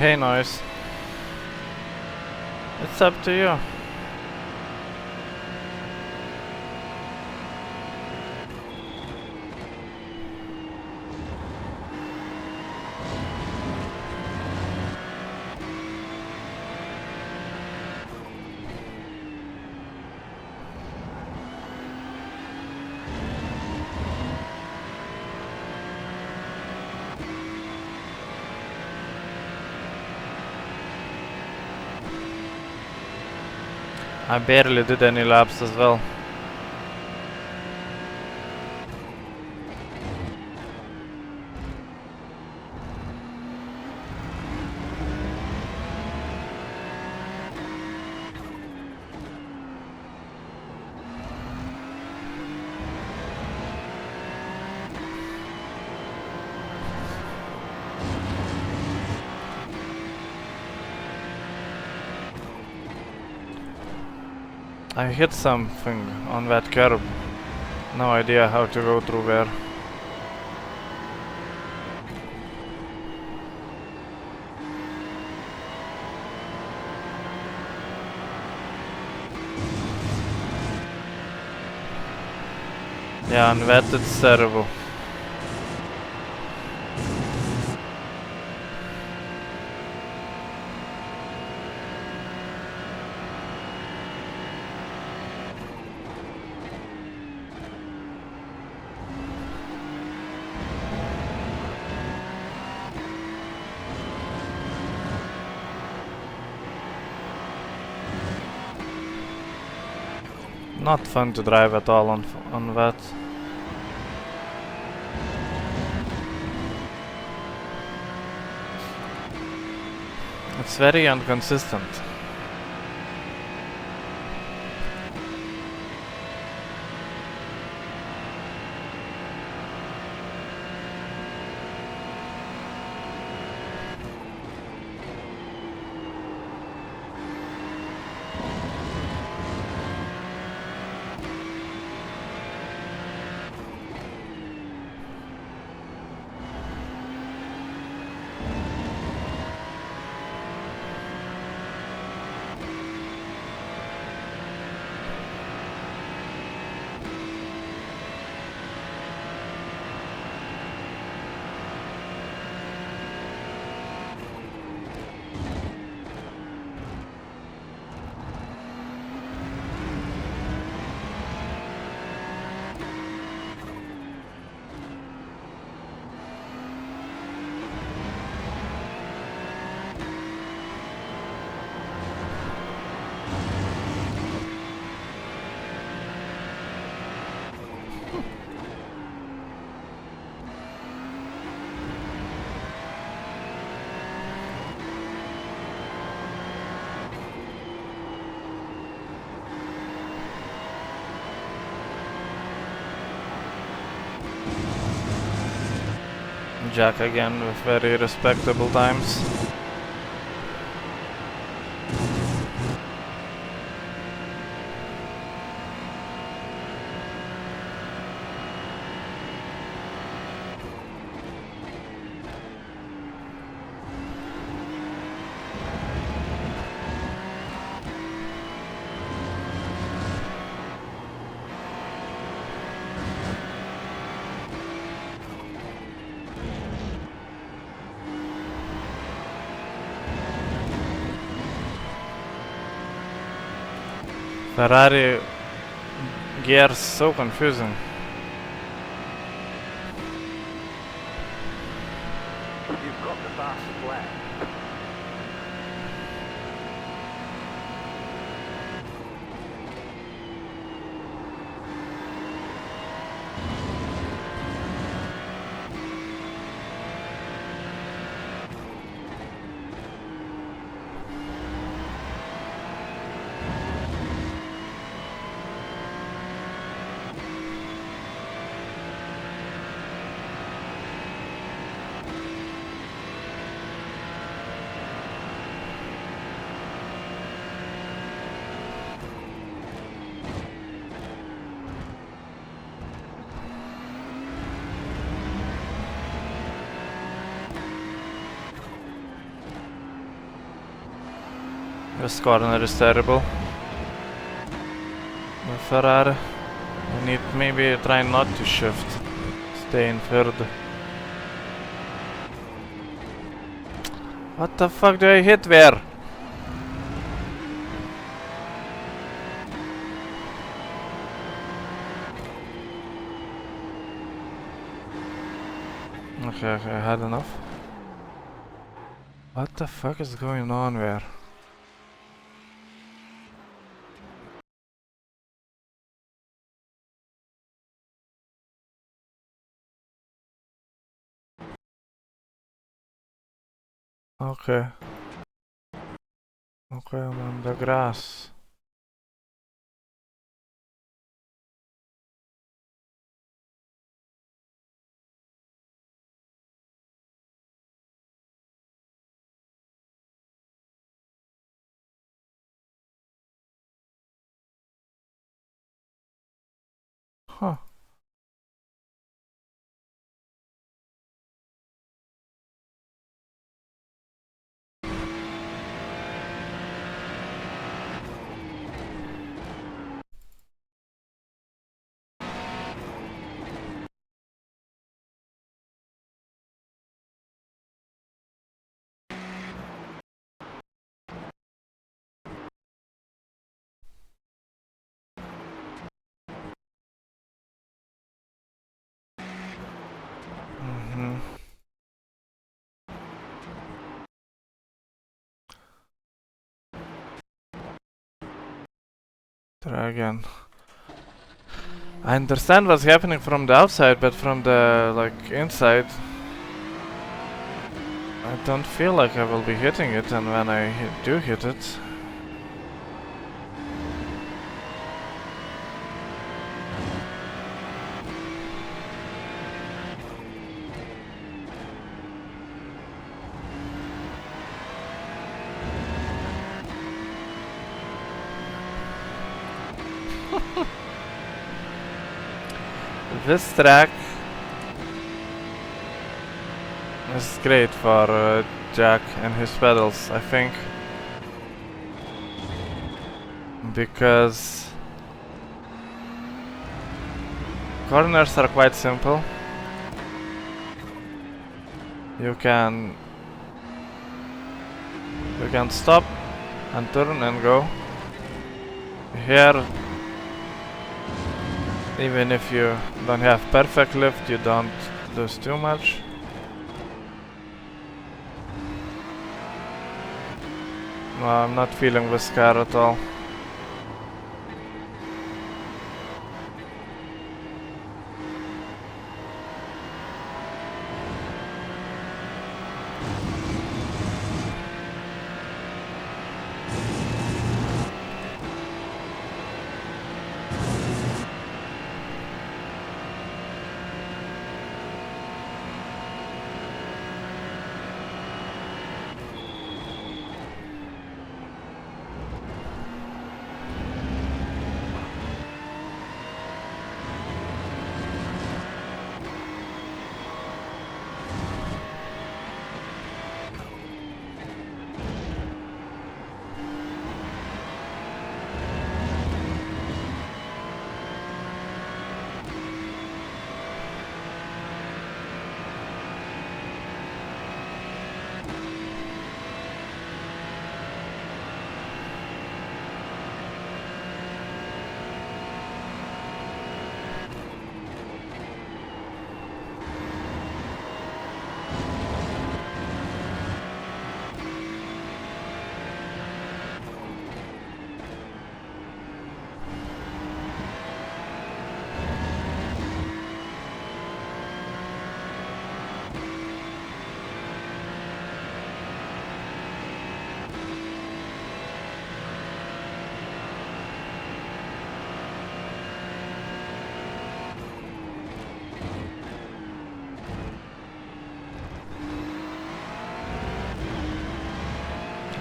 hay noise. It's up to you. I barely did any laps as well. I hit something on that curb. No idea how to go through there. Yeah, and that it's terrible. Not fun to drive at all on that. It's very inconsistent. Jack again with very respectable times. Ferrari gears so confusing. You've got the fast flag. This corner is terrible. The Ferrari. I need maybe try not to shift. Stay in third. What the fuck do I hit where? Okay, I had enough. What the fuck is going on where? Okay. Okay, I'm on the grass. Huh. Mm-hmm. Try again. I understand what's happening from the outside, but from the like inside, I don't feel like I will be hitting it, and when I do hit it, this track is great for Jack and his pedals, I think, because corners are quite simple. You can stop and turn and go. Here, even if you don't have perfect lift, you don't lose too much. No, I'm not feeling this car at all.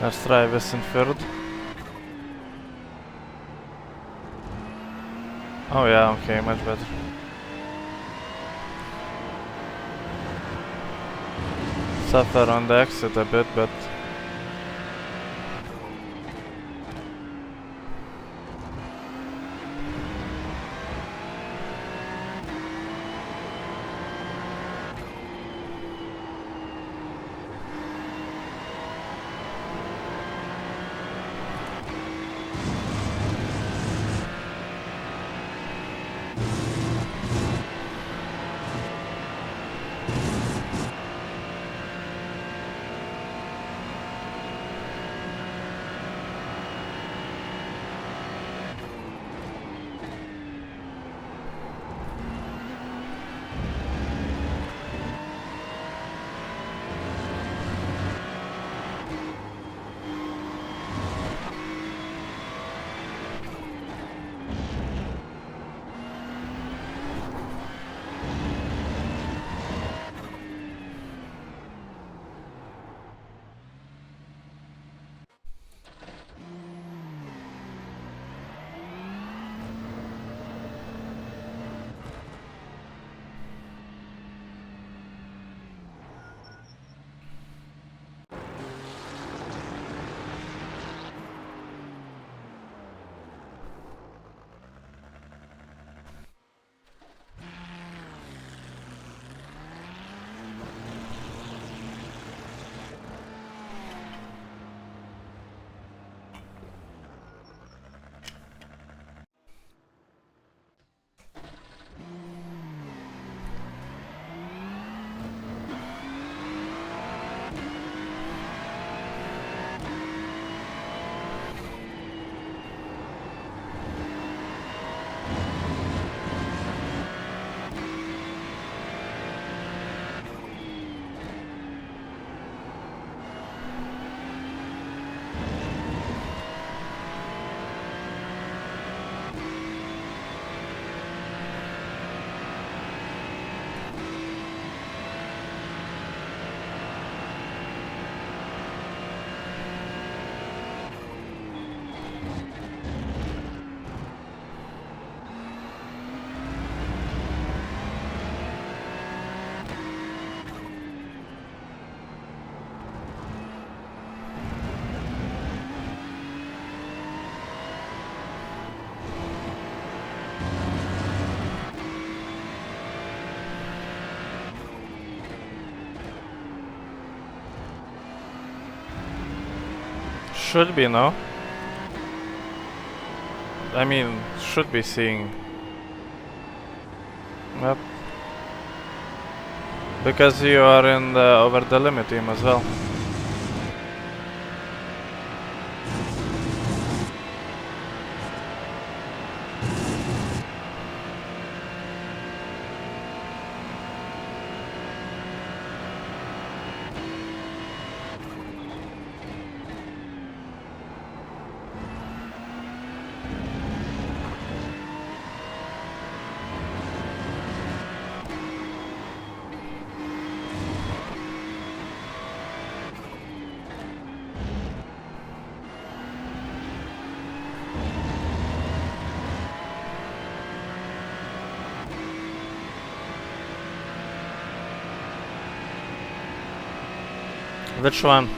Let's try this in third. Oh yeah, okay, much better. Suffer on the exit a bit, but Should be, no? I mean, should be seeing. Yep. Because you are in the over the limit team as well. Which one?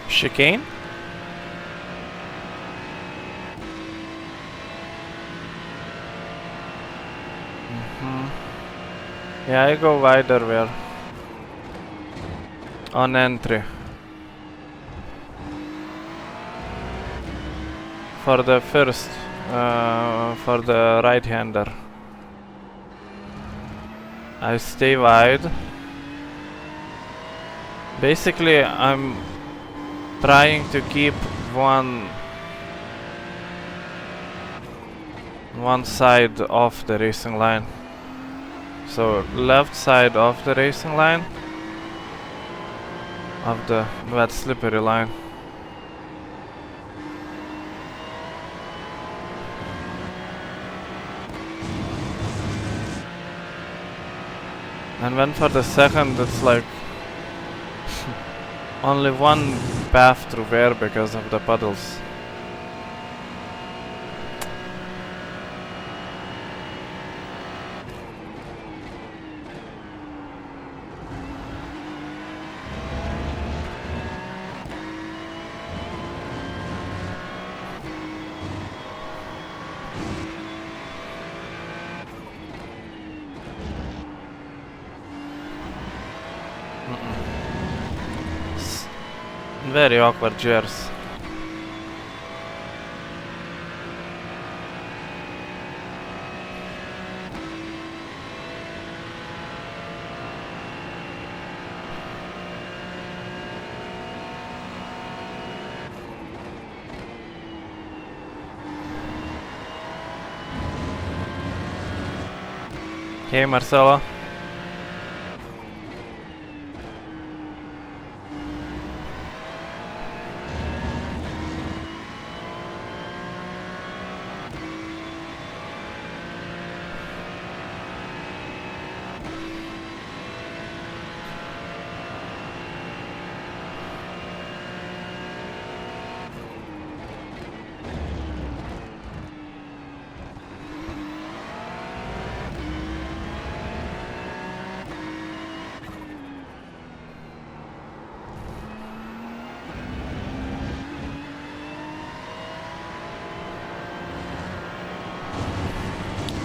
Chicane? Yeah, I go wider where on entry for the first for the right-hander. I stay wide. Basically, I'm trying to keep one side off the racing line. So left side of the racing line, of the wet slippery line. And then for the second, it's like only one path through there because of the puddles. Very awkward gears. Hey Marcelo.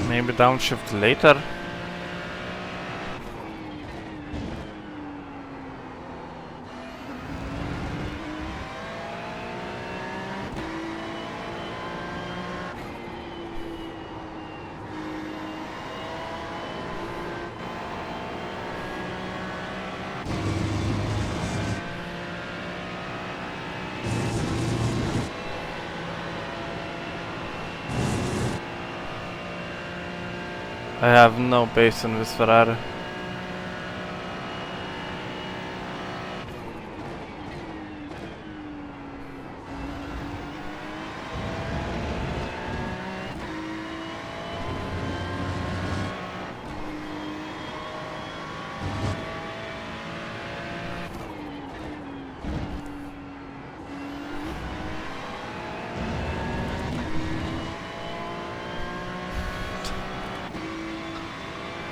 Maybe downshift later. I have no pace in this Ferrari.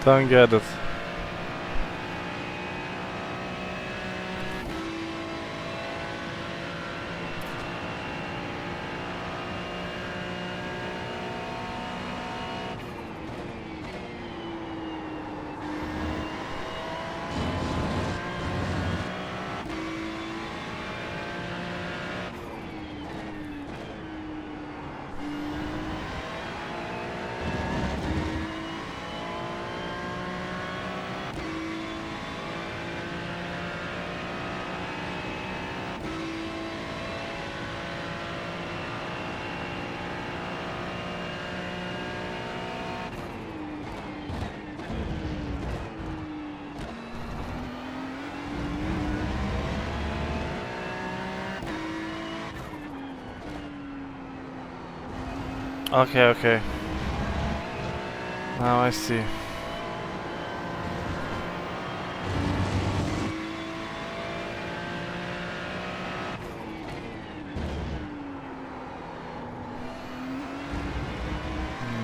Don't get it. Okay, okay. Now I see.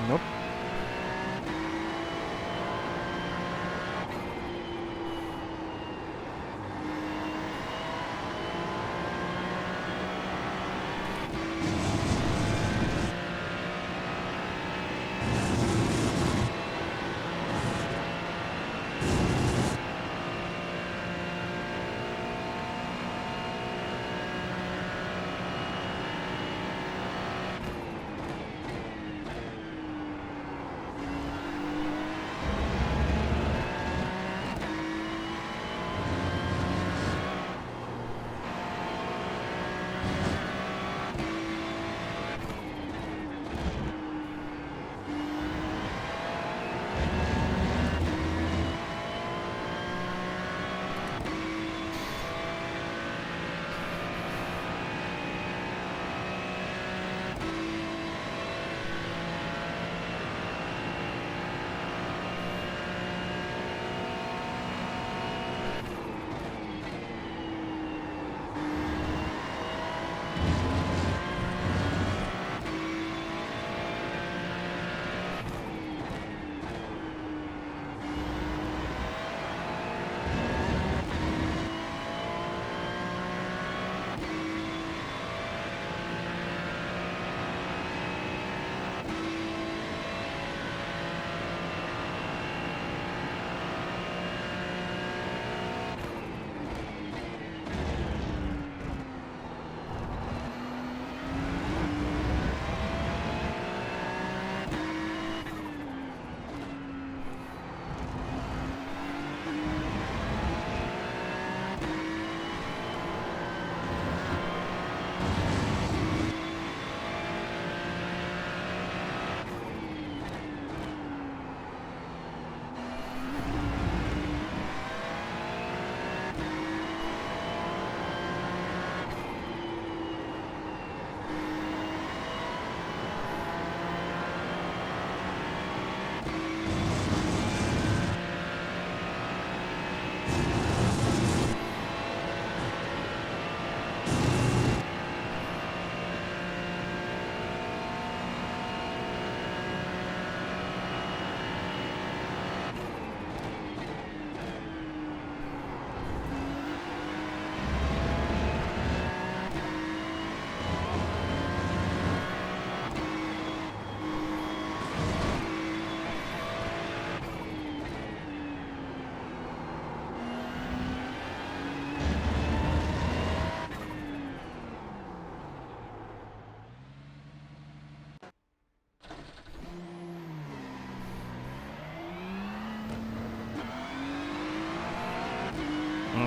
Nope.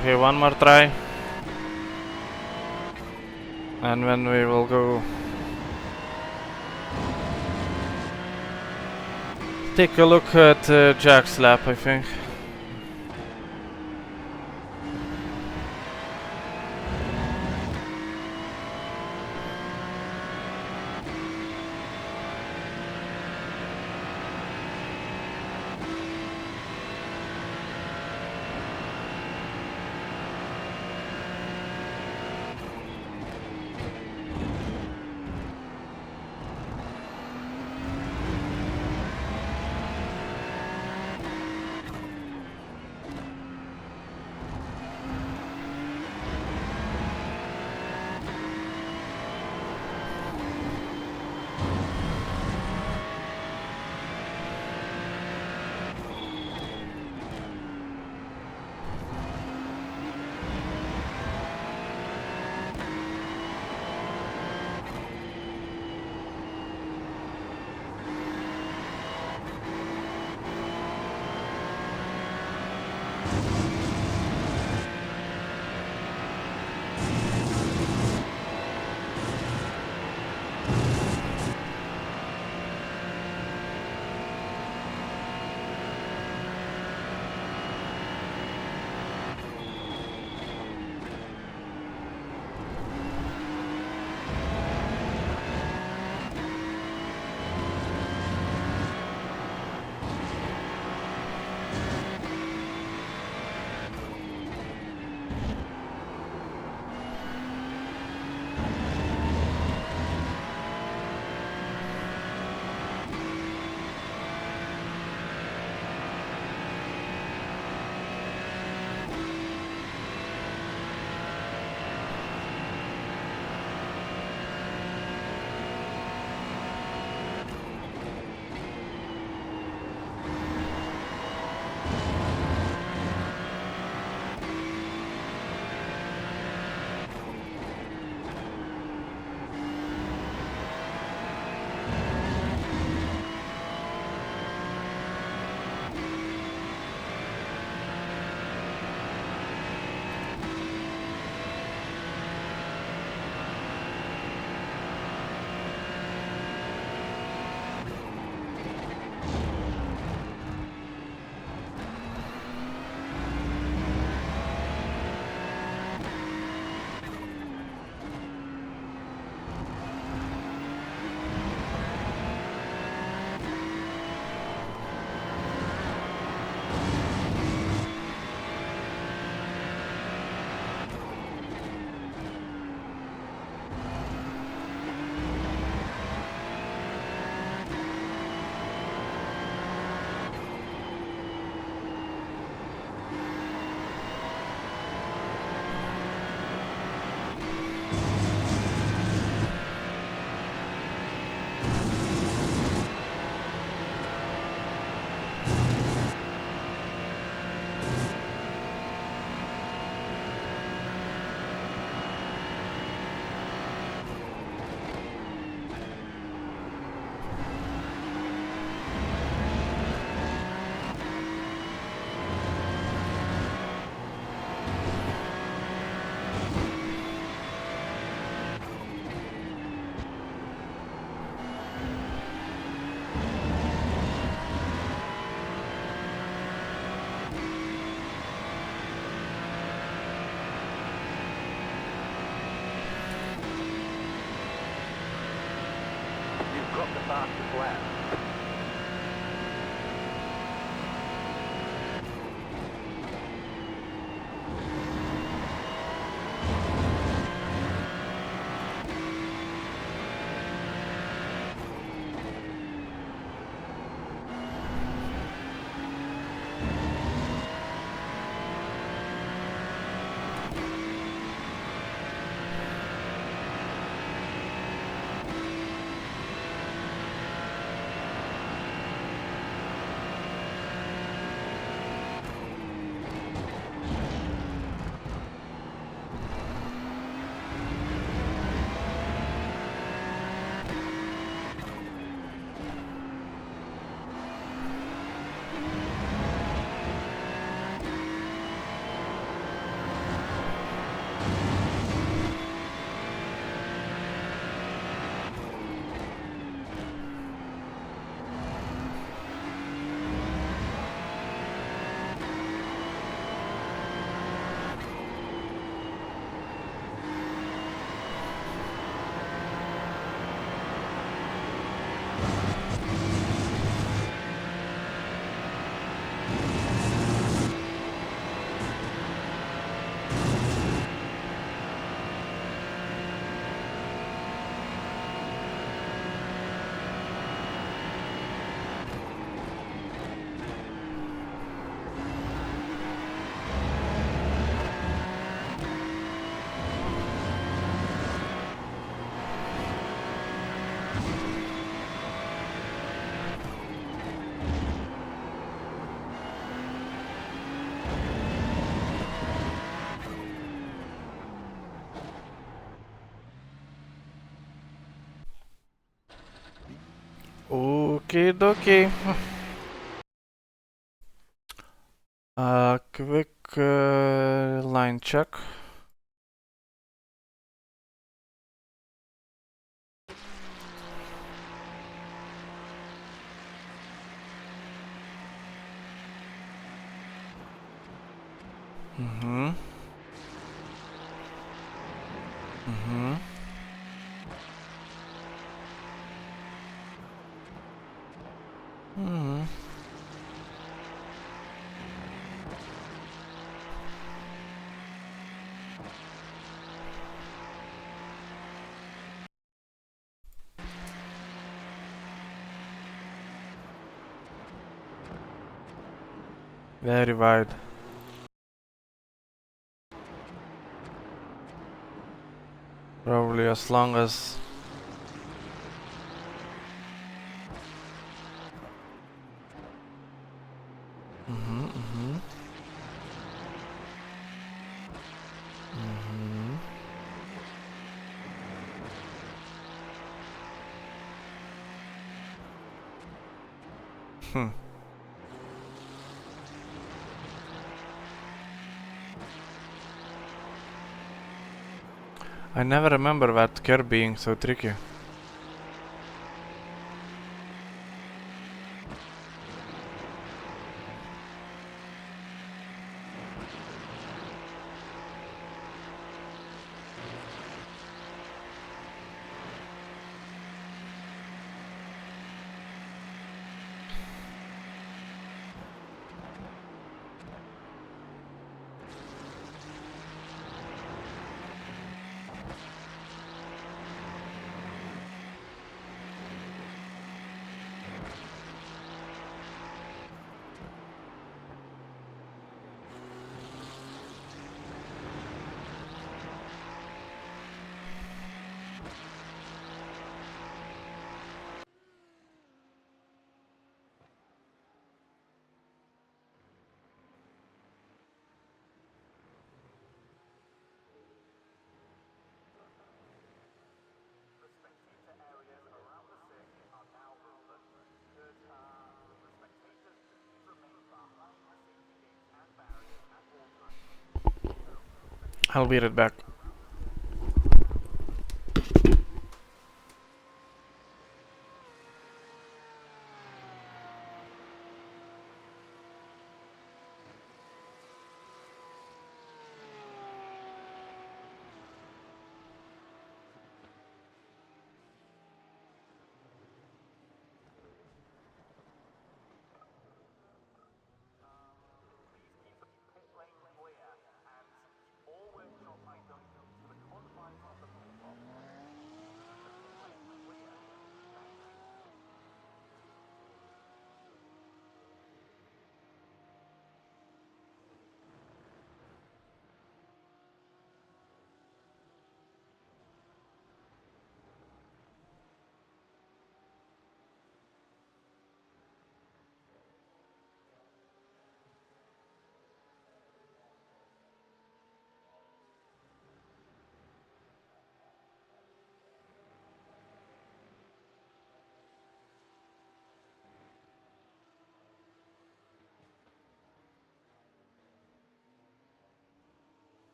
Okay, one more try. And then we will go take a look at Jack's lap, I think. You've got the fastest lap. Okie dokie. Ok. quick line check. Mm-hmm. Mm-hmm. Mm-hmm. Very wide. Probably as long as... Mm-hmm, mm-hmm. Mm-hmm. Hmm. I never remember that curve being so tricky. I'll be right back.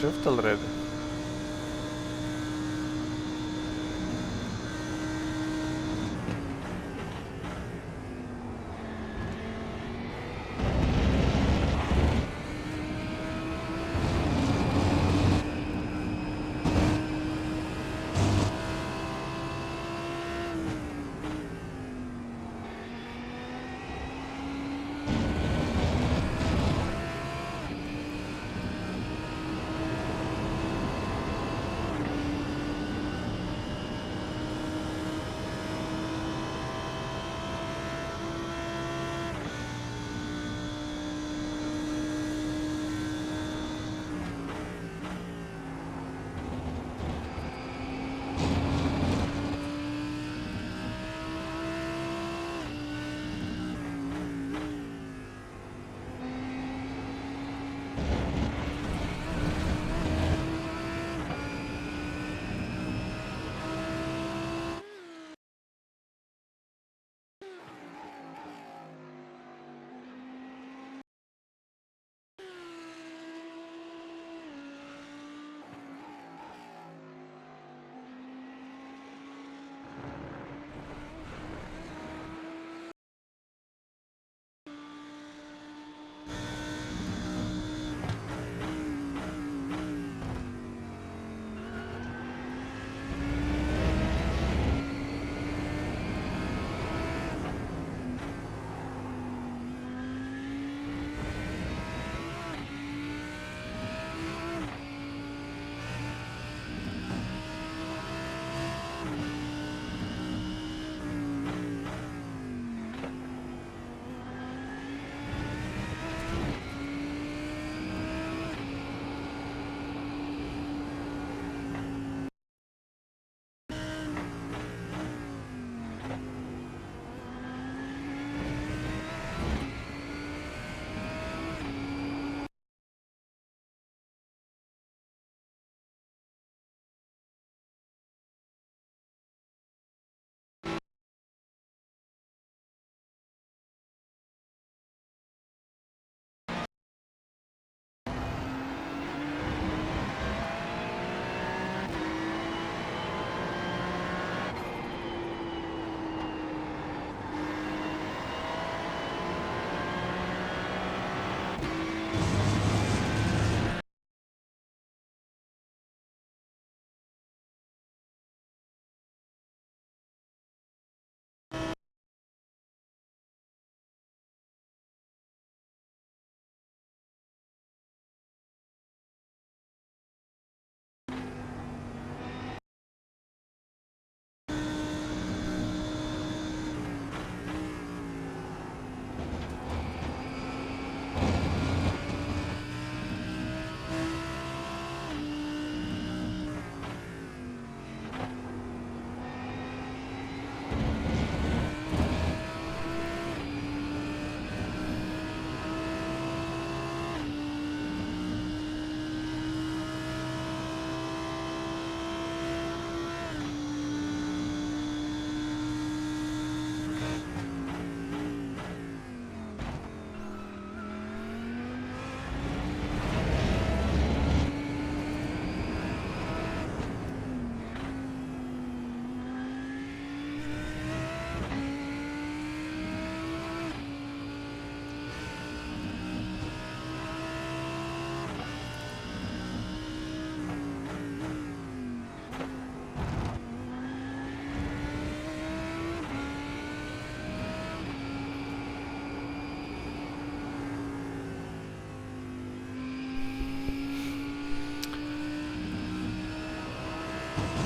shift already.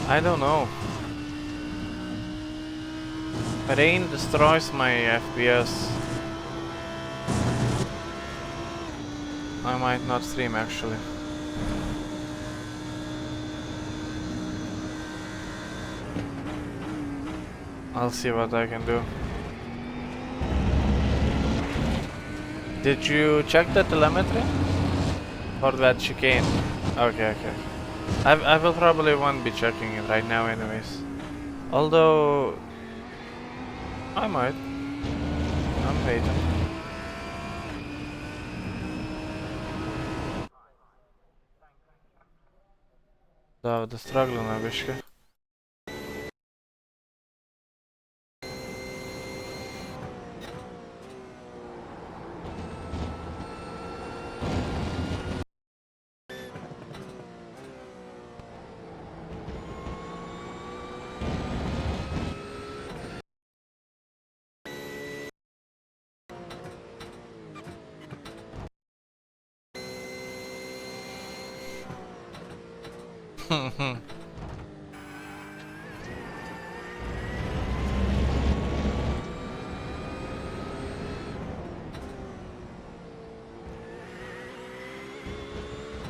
I don't know. Rain destroys my FPS. I might not stream actually. I'll see what I can do. Did you check the telemetry? Or that chicane? Okay. I will probably won't be checking it right now anyways. Although I might. I'm waiting. Da struggling biški.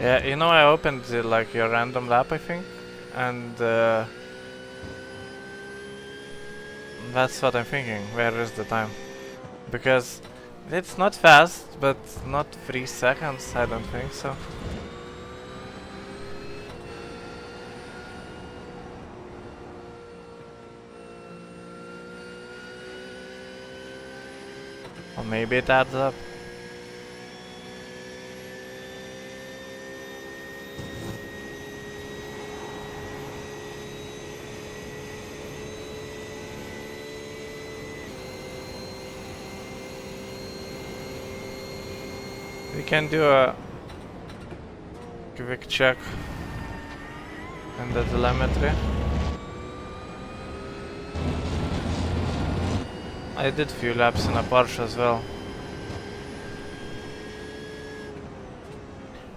Yeah, you know, I opened like your random lap, I think, and that's what I'm thinking. Where is the time? Because it's not fast, but not 3 seconds. I don't think so. Or maybe it adds up. We can do a quick check in the telemetry. I did few laps in a Porsche as well.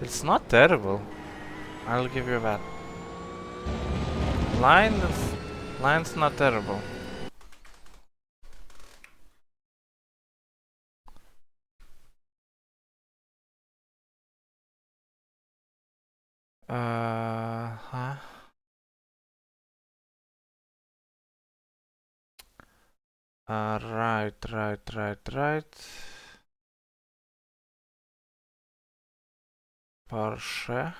It's not terrible. I'll give you that. Line's not terrible. Huh? Right. Porsche.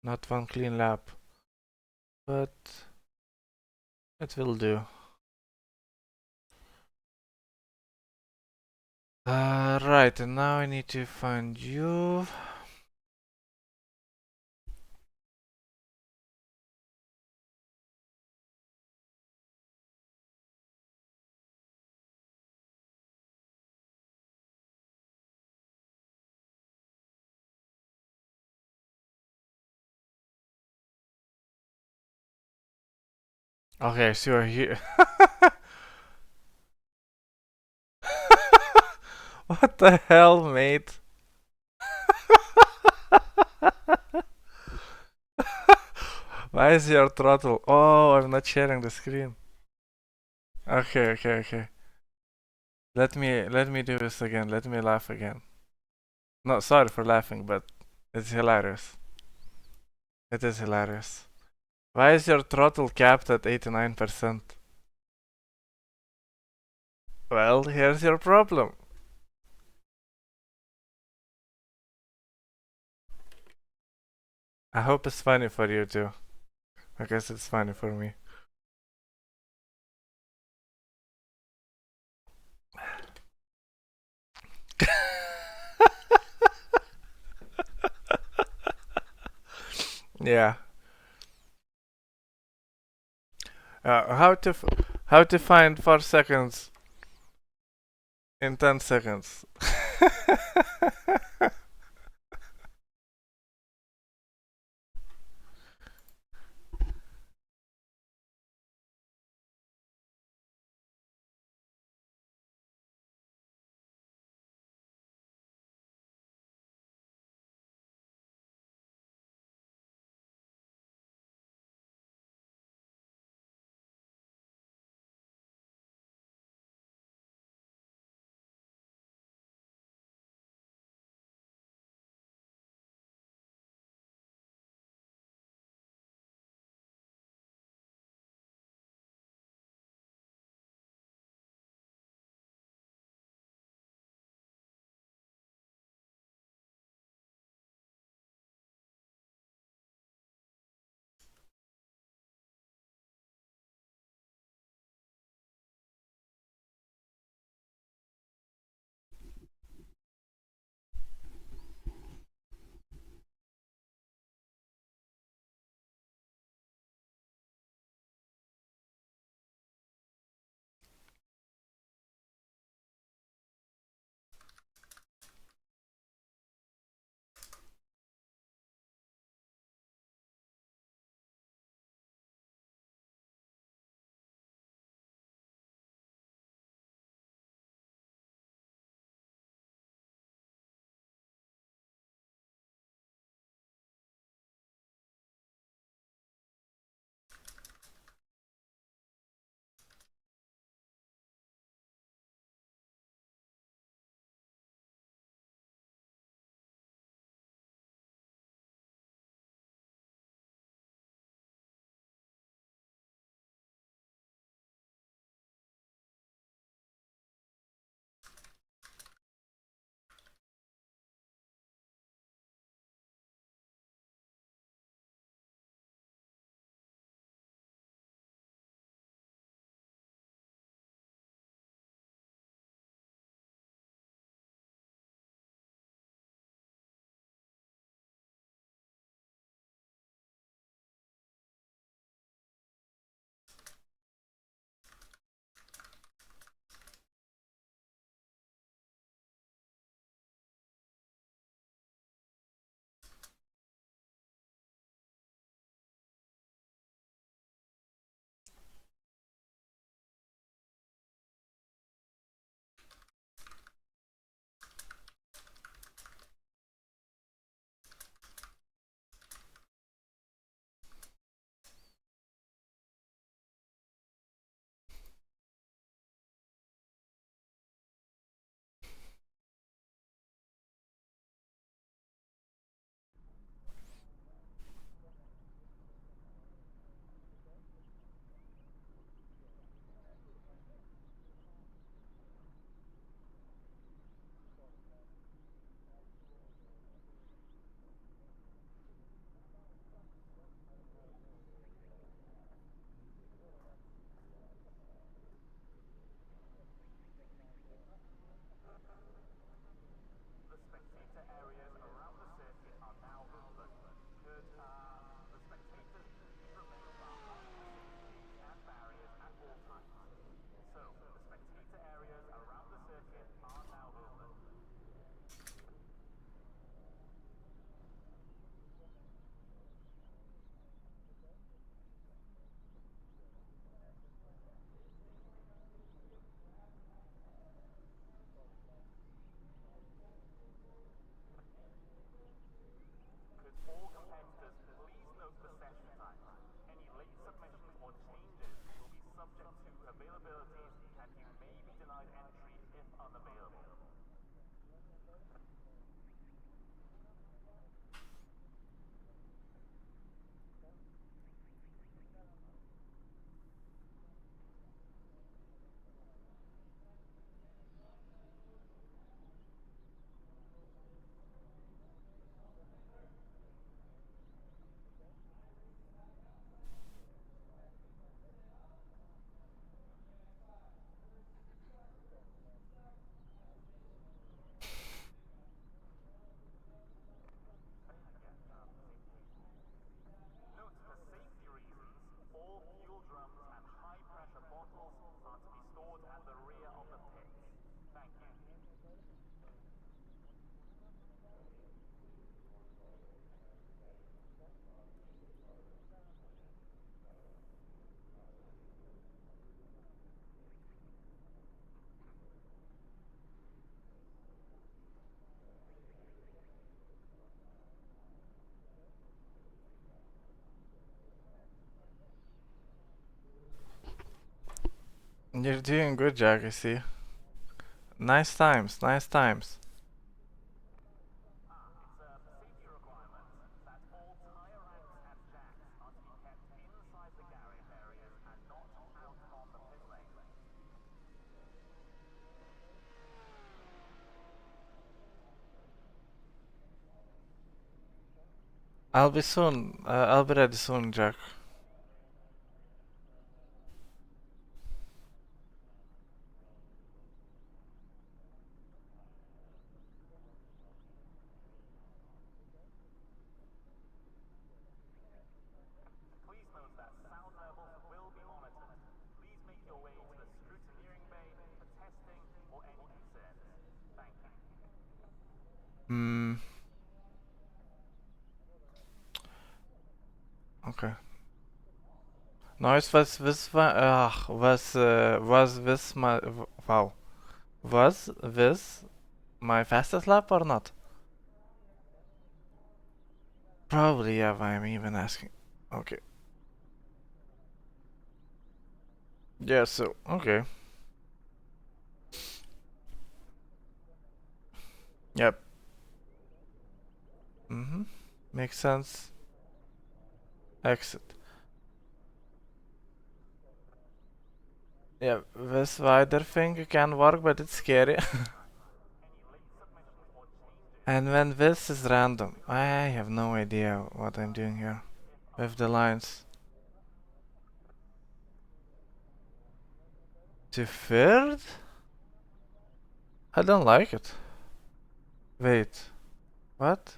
Not one clean lap, but it will do. Right, and now I need to find you. Okay, so you're here. What the hell, mate? Why is your throttle? Oh, I'm not sharing the screen. Okay. Let me do this again. Let me laugh again. No, sorry for laughing, but it's hilarious. It is hilarious. Why is your throttle capped at 89%? Well, here's your problem. I hope it's funny for you too. I guess it's funny for me. Yeah. How to find 4 seconds in 10 seconds? You're doing good, Jack, I see. Nice times, nice times. I'll be soon. I'll be ready soon, Jack. Hmm. Okay. Noise was this my wow. Was this my fastest lap or not? Probably, yeah, I'm even asking. Okay. Yeah, so okay. Yep. Mm-hmm. Makes sense. Exit. Yeah, this wider thing can work, but it's scary. And when this is random, I have no idea what I'm doing here with the lines. To third? I don't like it. Wait, what?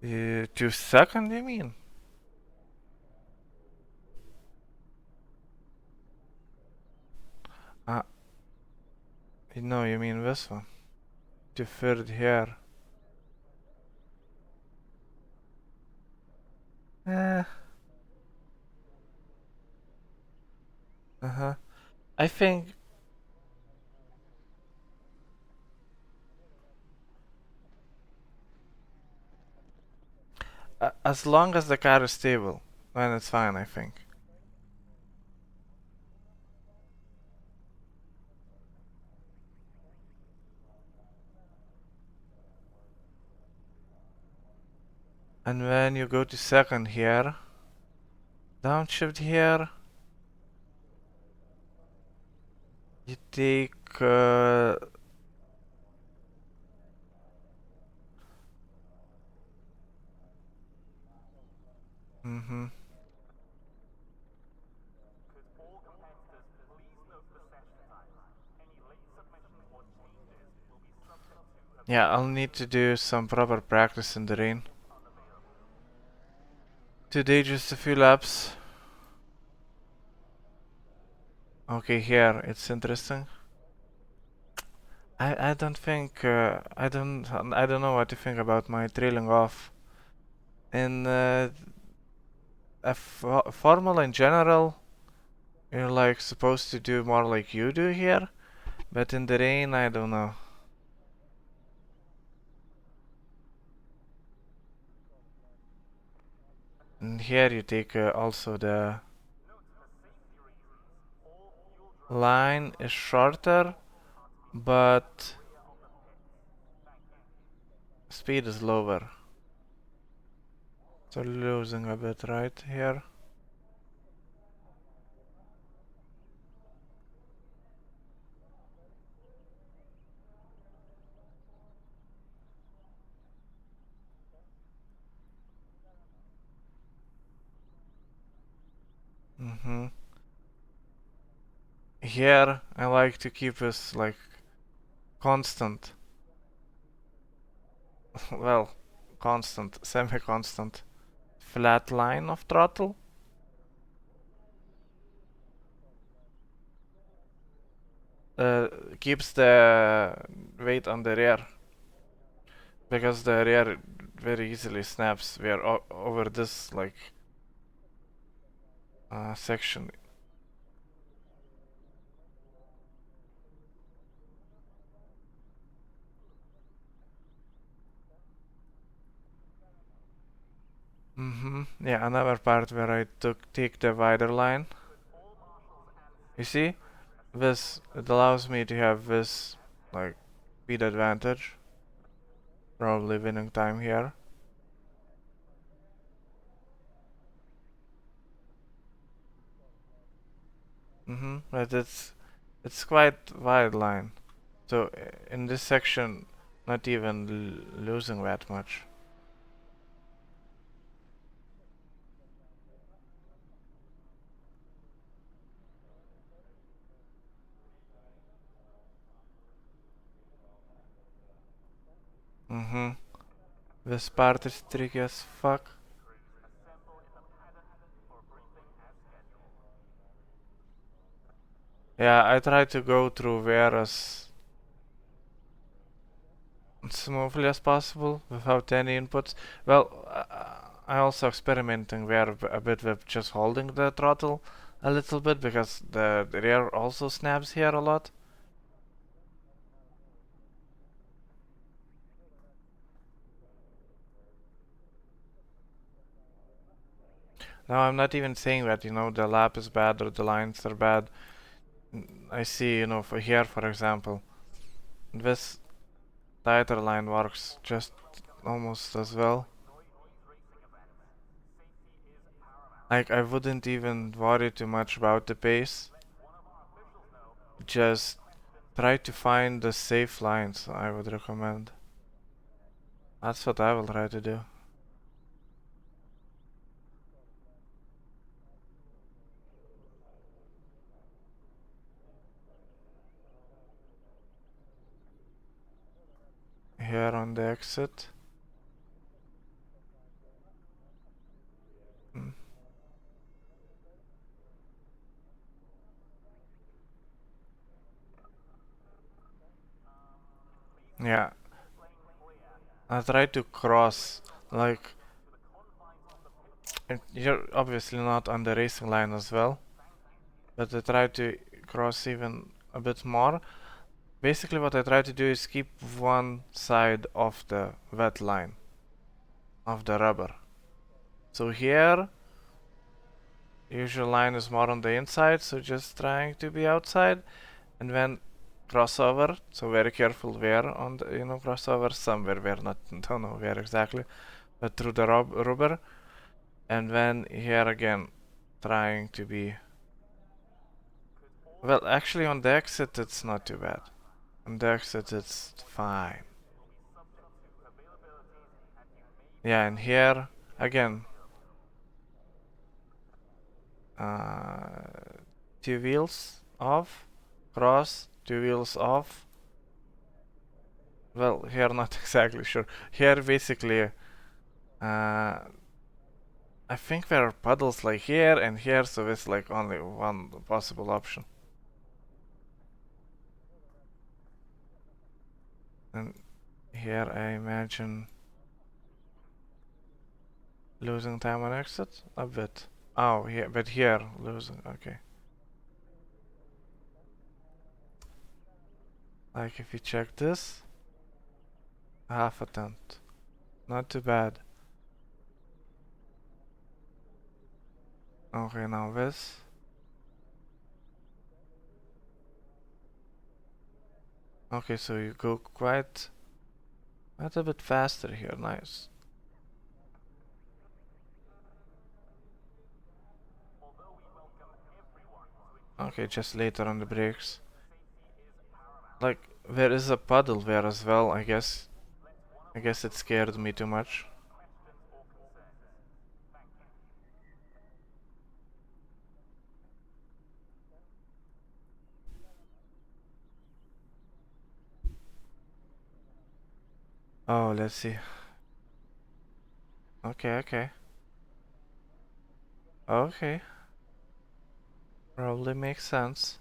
To second, you mean? Uh, no, you mean this one. To third here. Eh, uh-huh. I think as long as the car is stable, then it's fine, I think. And when you go to second here, downshift here, you take mm-hmm. Yeah, I'll need to do some proper practice in the rain. Today just a few laps. Okay, here it's interesting. I don't think I don't know what to think about my trailing off. In Formula in general, you're like supposed to do more like you do here, but in the rain, I don't know. And here you take also the line is shorter, but speed is lower. So losing a bit right here. Mm-hmm. Here I like to keep this like constant. Well, constant, semi-constant flat line of throttle. Keeps the weight on the rear because the rear very easily snaps. We are over this like section. Mm-hmm. Yeah, another part where I take the wider line. You see, this it allows me to have this like speed advantage, probably winning time here. But it's quite wide line, so in this section, not even losing that much. This part is tricky as fuck. Yeah, I try to go through there as smoothly as possible without any inputs. Well, I also experimenting there a bit with just holding the throttle a little bit because the rear also snaps here a lot. Now I'm not even saying that, the lap is bad or the lines are bad. I see, for here, for example, this tighter line works just almost as well. Like, I wouldn't even worry too much about the pace. Just try to find the safe lines, I would recommend. That's what I will try to do. Here on the exit. Mm. Yeah. I try to cross, like, you're obviously not on the racing line as well, but I try to cross even a bit more. Basically what I try to do is keep one side of the wet line, of the rubber. So here, usual line is more on the inside, so just trying to be outside, and then crossover, so very careful where on the, crossover, somewhere where, not, don't know where exactly, but through the rubber, and then here again, trying to be, well, actually on the exit it's not too bad. On the exit it's fine. Yeah, and here, again, two wheels off, cross, two wheels off. Well, here not exactly sure. Here basically, I think there are puddles like here and here, so it's like only one possible option. And here I imagine losing time on exit a bit. Oh, here, but here losing, okay. Like if you check this, half attempt. Not too bad. Okay, now this. Okay, so you go quite a bit faster here, nice. Okay, just later on the brakes. Like, there is a puddle there as well, I guess. I guess it scared me too much. Oh, let's see. Okay, okay. Okay. Probably makes sense.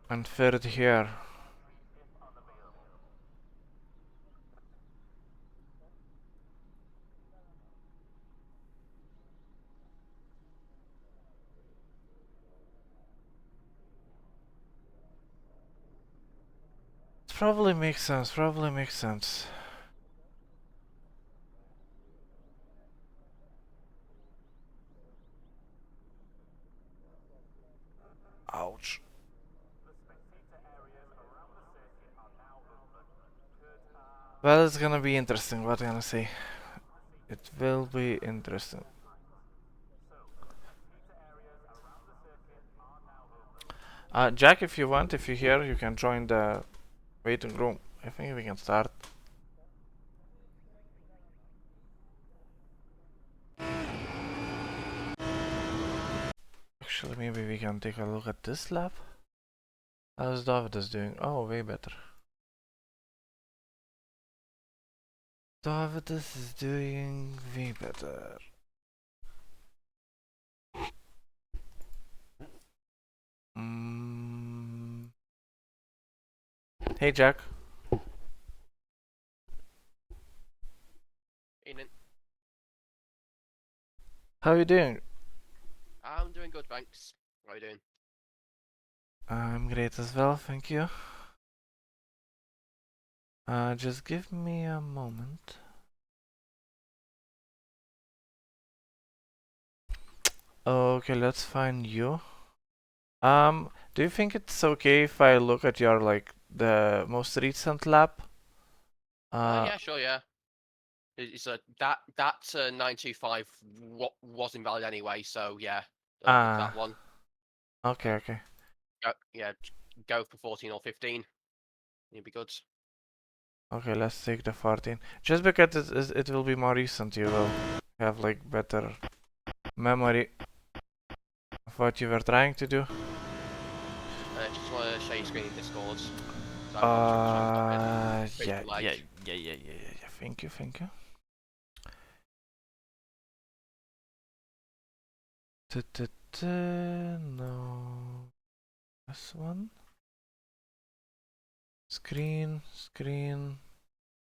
And third here. probably makes sense. Probably makes sense. Ouch. Well, it's gonna be interesting. What can I say? It will be interesting. Jack, if you want, if you're here, you can join the waiting room. I think we can start. Actually, maybe we can take a look at this lab. How's Davidus doing? Oh, way better. Davidus is doing way better. Hey, Jack. Evening. How are you doing? I'm doing good, thanks. How are you doing? I'm great as well, thank you. Just give me a moment. Okay, let's find you. Do you think it's okay if I look at your, like, the most recent lab? Yeah, sure, yeah. It's that 925 was invalid anyway, so yeah, that one. Okay, okay. Go for 14 or 15. It'd be good. Okay, let's take the 14. Just because it will be more recent, you will have, like, better memory of what you were trying to do. Just want to share your screen in Discord. So Yeah. Thank you. No. This one. Screen,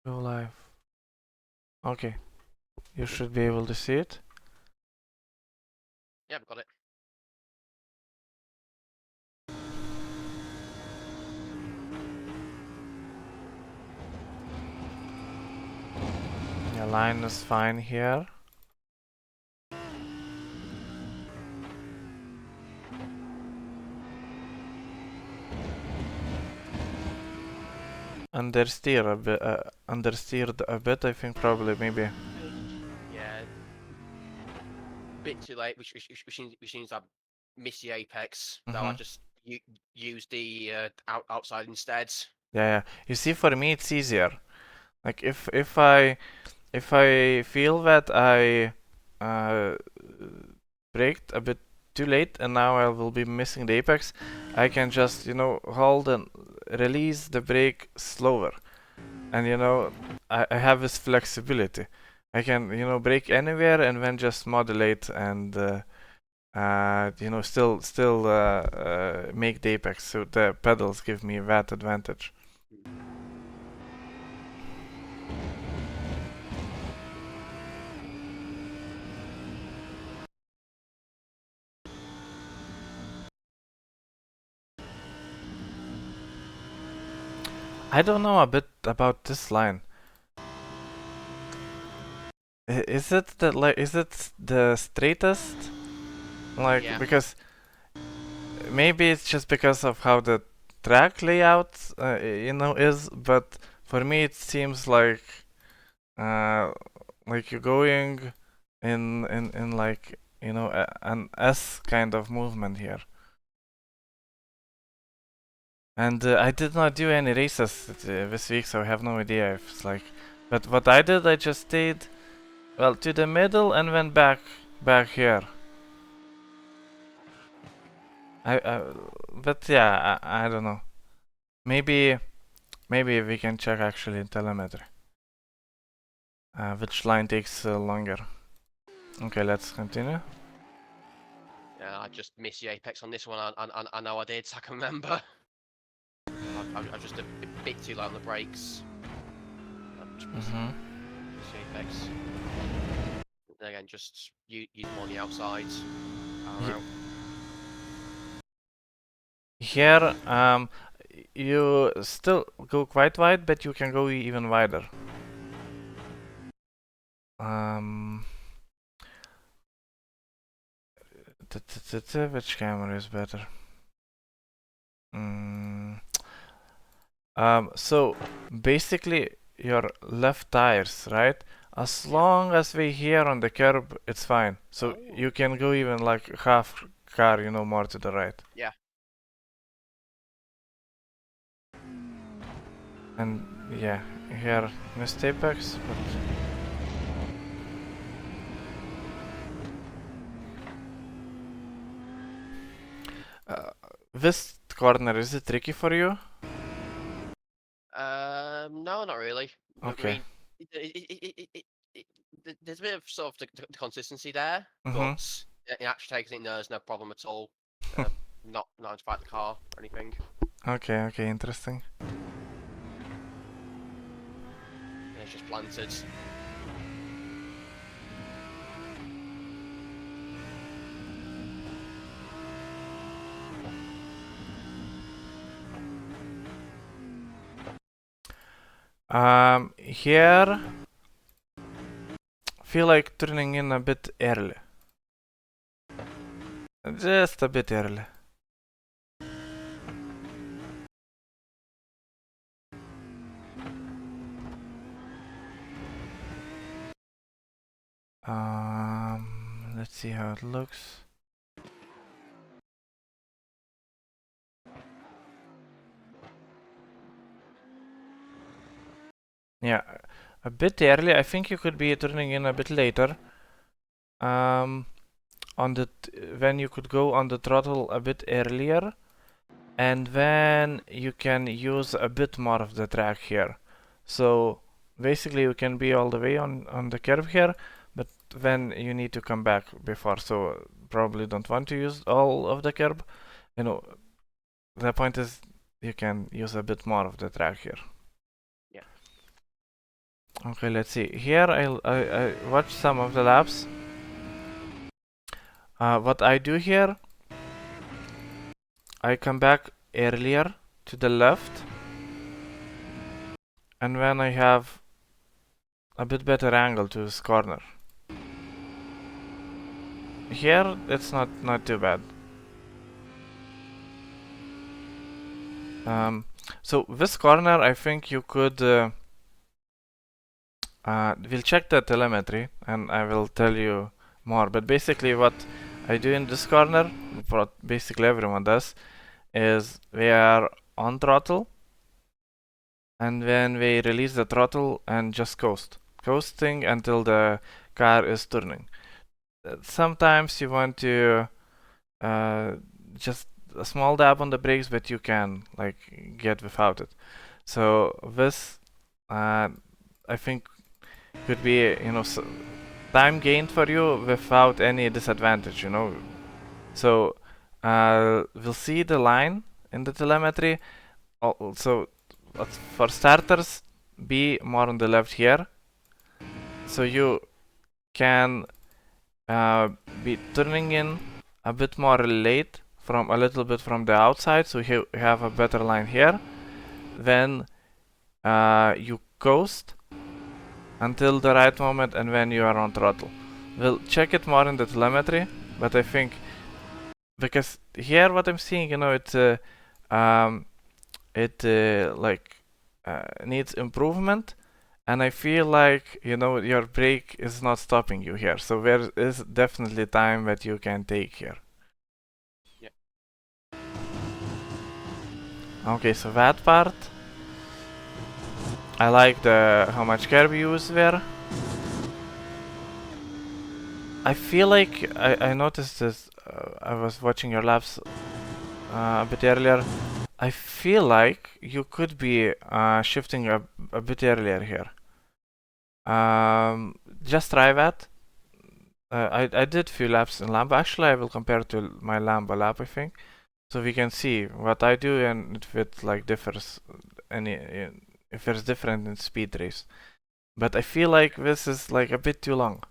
go live. Okay. You should be able to see it. Yeah, we got it. The line is fine here. Understeered a bit, I think probably maybe. Yeah. Bit too late, which means I missed the apex. So I just used the outside instead. Yeah. You see, for me it's easier. Like if I feel that I braked a bit too late and now I will be missing the apex, I can just, hold and release the brake slower. And I have this flexibility. I can, brake anywhere and then just modulate and still make the apex. So the pedals give me that advantage. I don't know a bit about this line. Is it the straightest? Like, yeah. Because maybe it's just because of how the track layout is, but for me it seems like you're going in like an S kind of movement here. And I did not do any races this week, so I have no idea if it's like. But what I did, I just stayed, well, to the middle and went back here. But yeah, I don't know. Maybe we can check actually in telemetry. Which line takes longer? Okay, let's continue. Yeah, I just missed the apex on this one. I know I did. So I can remember. I'm just a bit too low on the brakes. Apex. And again, just use them on the outside. Here, you still go quite wide, but you can go even wider. Which camera is better? So basically your left tires, right? As long as we here on the curb, it's fine. So Oh. you can go even like half car, you know, more to the right. Yeah. And yeah, here missed apex, but this corner, is it tricky for you? No, not really. Okay. I mean, there's a bit of sort of the consistency there, Mm-hmm. but in actually taking it, there's no problem at all. Not to fight the car or anything. Okay, okay, interesting. And it's just planted. Here, feel like turning in a bit early. Just a bit early. Let's see how it looks. Yeah, a bit early. I think you could be turning in a bit later. On the when you could go on the throttle a bit earlier, and then you can use a bit more of the track here. So basically, you can be all the way on the curve here, but then you need to come back before. So probably don't want to use all of the curb. You know, the point is you can use a bit more of the track here. Yeah. Okay, let's see. Here I watch some of the laps. What I do here, I come back earlier to the left, and when I have a bit better angle to this corner. Here it's not too bad. So this corner, I think you could. We'll check the telemetry, and I will tell you more. But basically, what I do in this corner, what basically everyone does, is we are on throttle, and then we release the throttle and just coasting until the car is turning. Sometimes you want to just a small dab on the brakes, but you can like get without it. So this, I think, could be, you know, time gained for you without any disadvantage, you know. So we'll see the line in the telemetry. Also, for starters, be more on the left here, so you can be turning in a bit more late from a little bit from the outside, so you have a better line here. Then you coast until the right moment, and when you are on throttle. We'll check it more in the telemetry, but I think because here what I'm seeing, you know, needs improvement, and I feel like, you know, your brake is not stopping you here. So there is definitely time that you can take here. Yeah. Okay, so that part. I like how much curb you use there. I feel like I noticed this. I was watching your laps a bit earlier. I feel like you could be shifting a bit earlier here. Just try that. I did few laps in Lambo. Actually, I will compare to my Lambo lap, I think, so we can see what I do and if it like differs if it's different in speed race. But I feel like this is like a bit too long.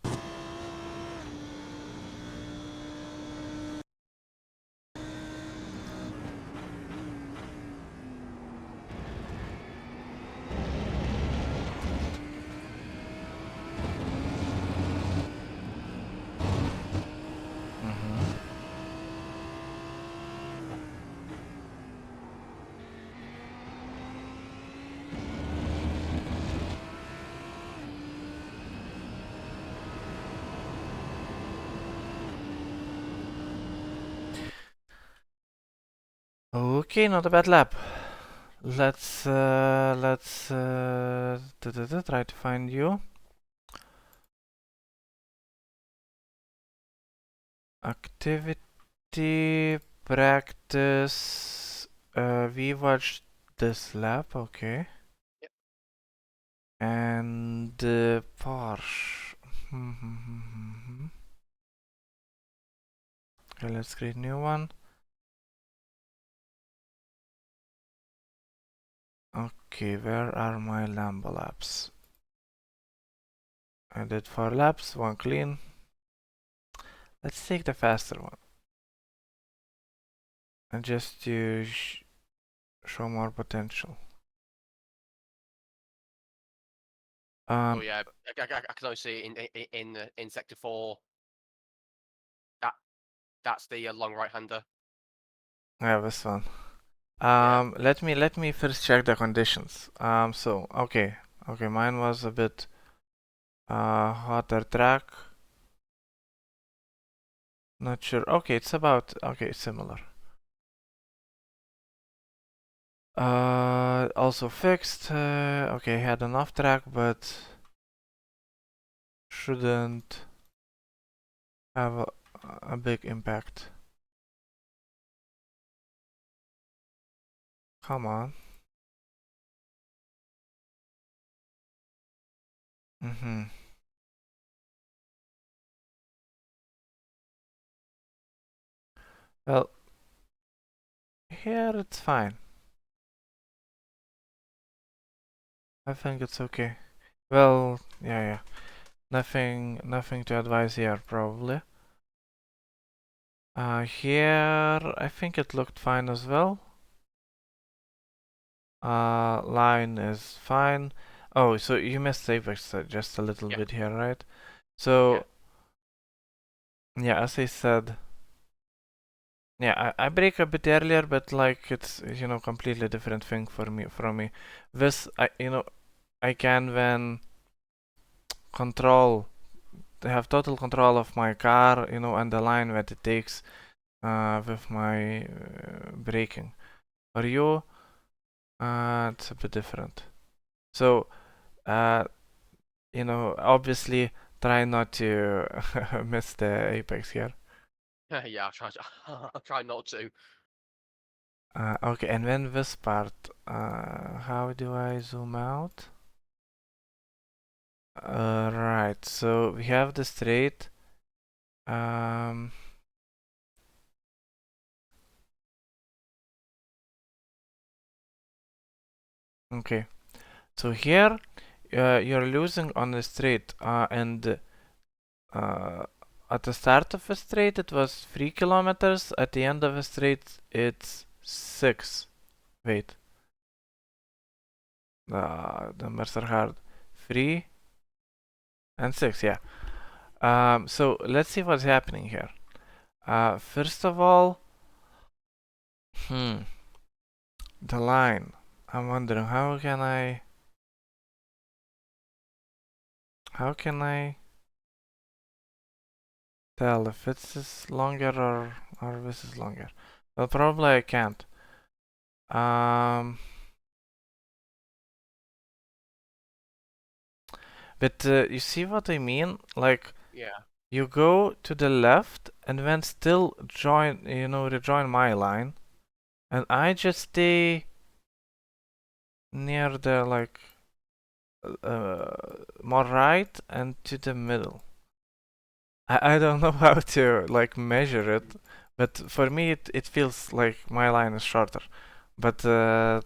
Okay, not a bad lap. Let's try to find you. Activity practice. We watched this lap, okay. Yep. And Porsche. Okay, let's create a new one. Okay, where are my Lambo laps? I did 4 laps, 1 clean. Let's take the faster one. And just to show more potential. Oh yeah, I can only see it in sector 4. That's the long right-hander. Yeah, this one. Yeah. Let me first check the conditions. So okay, mine was a bit hotter track. Not sure. Okay, it's about similar. Also fixed. Okay, had an off track, but shouldn't have a big impact. Come on. Well, here it's fine. I think it's okay. Well, yeah. Nothing to advise here, probably. Here, I think it looked fine as well. Line is fine. Oh, so you missed Apex just a little bit here, right? So, yeah, as I said, yeah, I break a bit earlier, but like it's, you know, completely different thing from me. This, I can then have total control of my car, you know, and the line that it takes with my braking. For you, it's a bit different. So, you know, obviously try not to miss the apex here. Yeah, I'll try not to. Okay, and then this part, how do I zoom out? Right, so we have the straight. Okay, so here you're losing on the straight, and at the start of a straight it was 3 kilometers. At the end of a straight it's 6. Wait. The numbers are hard. 3 and 6, yeah. So let's see what's happening here. First of all, the line. I'm wondering how can I tell if this is longer or this is longer? Well, probably I can't. But you see what I mean? Like, Yeah. you go to the left and then still rejoin my line, and I just stay near the like more right and to the middle. I don't know how to like measure it, but for me it feels like my line is shorter. But yeah,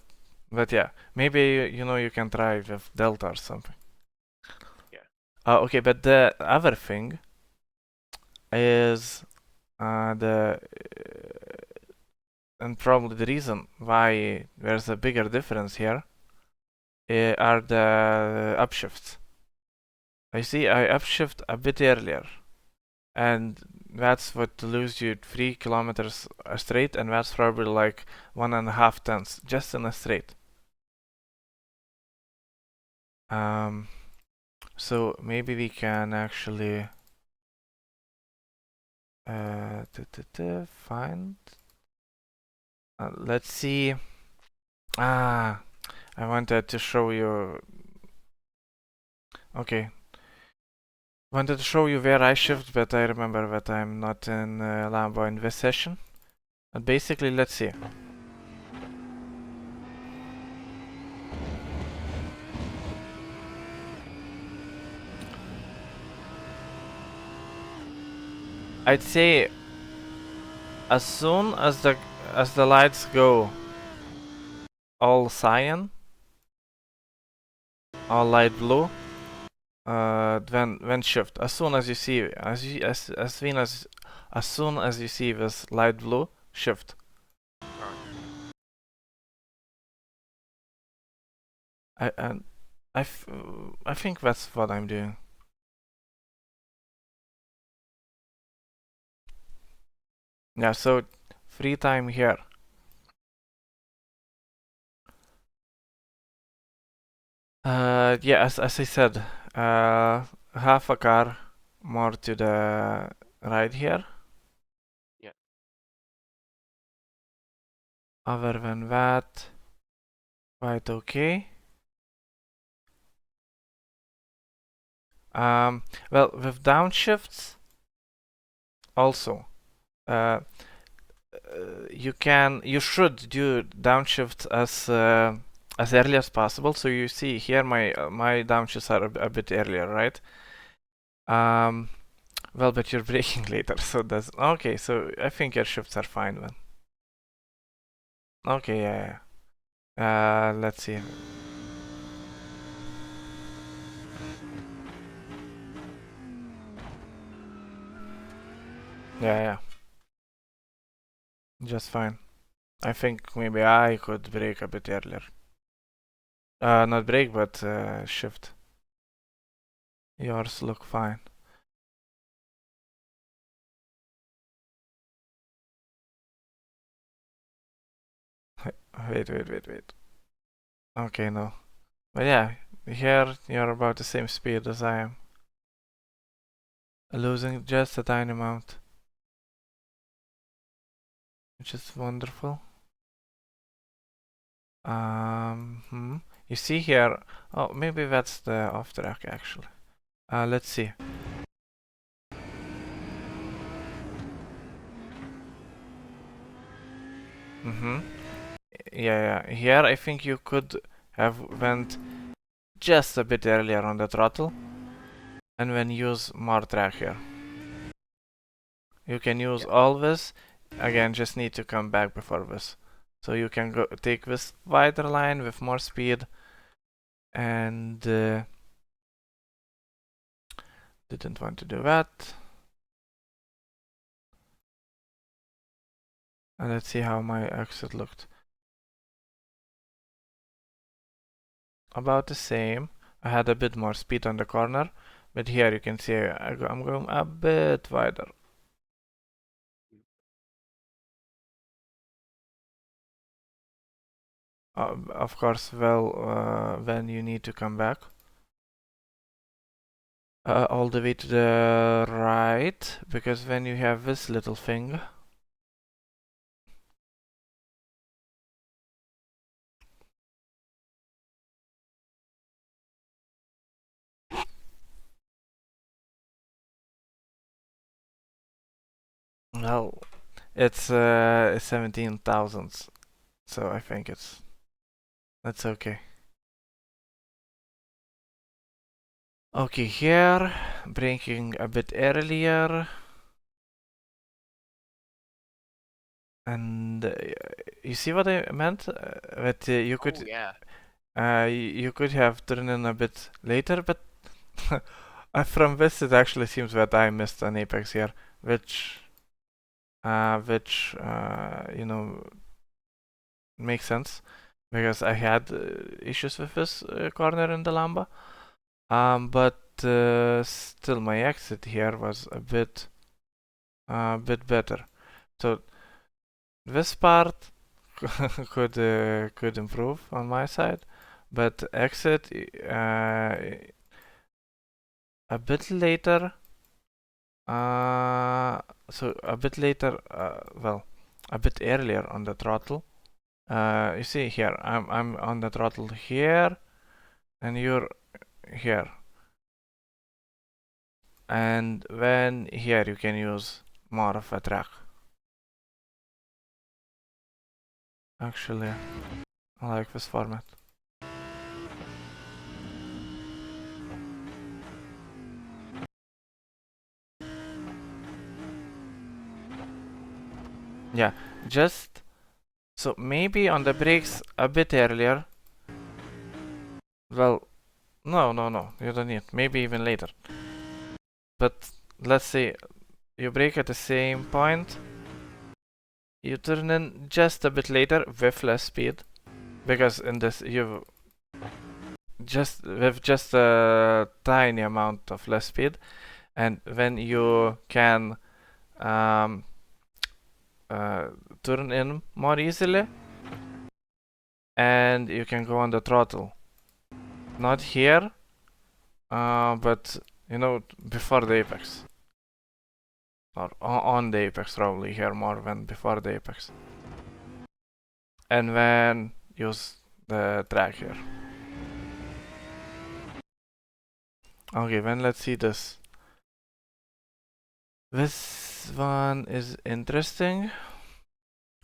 maybe you can try with delta or something. Yeah. Okay, but the other thing is and probably the reason why there's a bigger difference here are the upshifts. I see I upshift a bit earlier, and that's what lose you 3 kilometers straight, and that's probably like 1.5 tons just in a straight. So maybe we can actually find Let's see. I wanted to show you. Okay. Wanted to show you where I shift, but I remember that I'm not in Lambo in this session. But basically, let's see. I'd say as soon as the lights go all cyan, all light blue, then shift. As soon as you see, as soon as you see this light blue, shift. I think that's what I'm doing. Yeah, so free time here. Yeah, as I said, half a car more to the right here. Yeah. Other than that, quite okay. Well, with downshifts, also, you should do downshifts as early as possible. So you see here, my downshifts are a bit earlier, right? Well, but you're braking later, so that's okay. So I think your shifts are fine then. Okay, yeah. Let's see. Yeah. Just fine. I think maybe I could brake a bit earlier. Not brake, but shift. Yours look fine. Wait. Okay, no. But yeah, here you're about the same speed as I am. Losing just a tiny amount. Which is wonderful. You see here, oh, maybe that's the off track actually. Let's see. Yeah. Here I think you could have went just a bit earlier on the throttle and then use more track here. You can use all this. Again, just need to come back before this. So you can go take this wider line with more speed and didn't want to do that. And let's see how my exit looked. About the same. I had a bit more speed on the corner, but here you can see I'm going a bit wider. Of course, well, then you need to come back. All the way to the right, because then you have this little thing. Well, it's 17,000, so I think that's okay. Okay, here, braking a bit earlier. And you see what I meant? That you could, you could have turned in a bit later, but from this it actually seems that I missed an apex here, which you know, makes sense because I had issues with this corner in the Lamba. But still my exit here was a bit better. So this part could improve on my side, but exit a bit later. So a bit later, well, a bit earlier on the throttle. You see here, I'm on the throttle here, and you're here. And when here you can use more of a track. Actually, I like this format. Yeah, just so maybe on the brakes a bit earlier. Well, no, you don't need. Maybe even later. But let's say you brake at the same point. You turn in just a bit later with less speed, because in this you just with just a tiny amount of less speed, and when you can turn in more easily, and you can go on the throttle. Not here, but you know, before the apex. Or on the apex, probably here more than before the apex. And then use the track here. Okay, then let's see this. This one is interesting.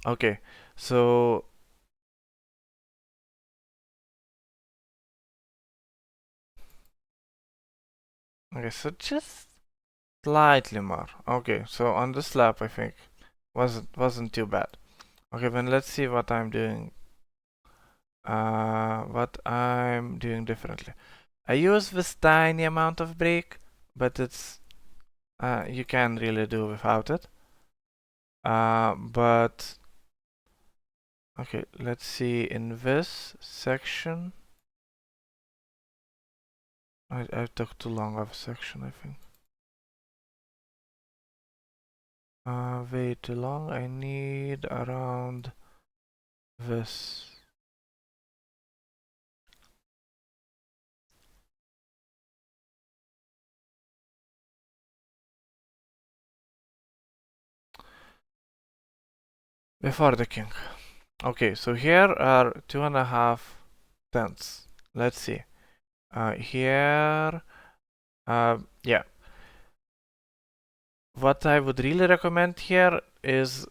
Okay, so just slightly more. Okay, so on this lap I think wasn't too bad. Okay, then let's see what I'm doing. What I'm doing differently. I use this tiny amount of brake, but it's you can really do without it. But okay, let's see in this section. I took too long of a section, I think. Way too long. I need around this. Before the king. Okay, so here are 2.5 tenths. Let's see. Here, yeah. What I would really recommend here is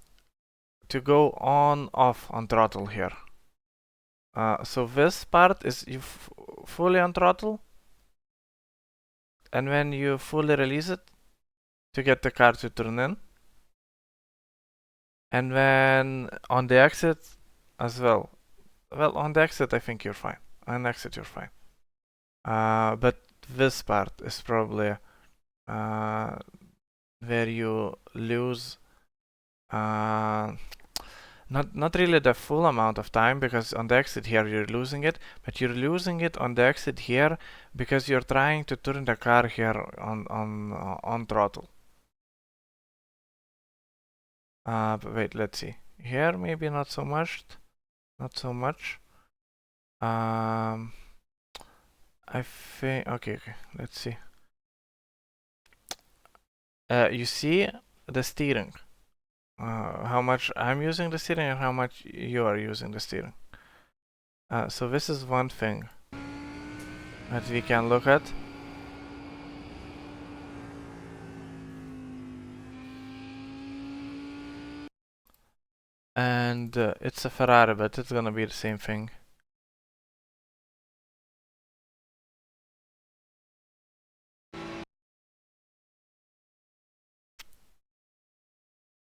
to go on off on throttle here. So this part is you fully on throttle, and when you fully release it to get the car to turn in, and then on the exit as well. Well, on the exit I think you're fine. On exit you're fine. But this part is probably where you lose not really the full amount of time, because on the exit here you're losing it, but you're losing it on the exit here because you're trying to turn the car here on throttle. But wait, let's see. Here maybe not so much. Not so much. I think okay, let's see. You see the steering. How much I'm using the steering and how much you are using the steering. So this is one thing that we can look at. And it's a Ferrari, but it's gonna be the same thing.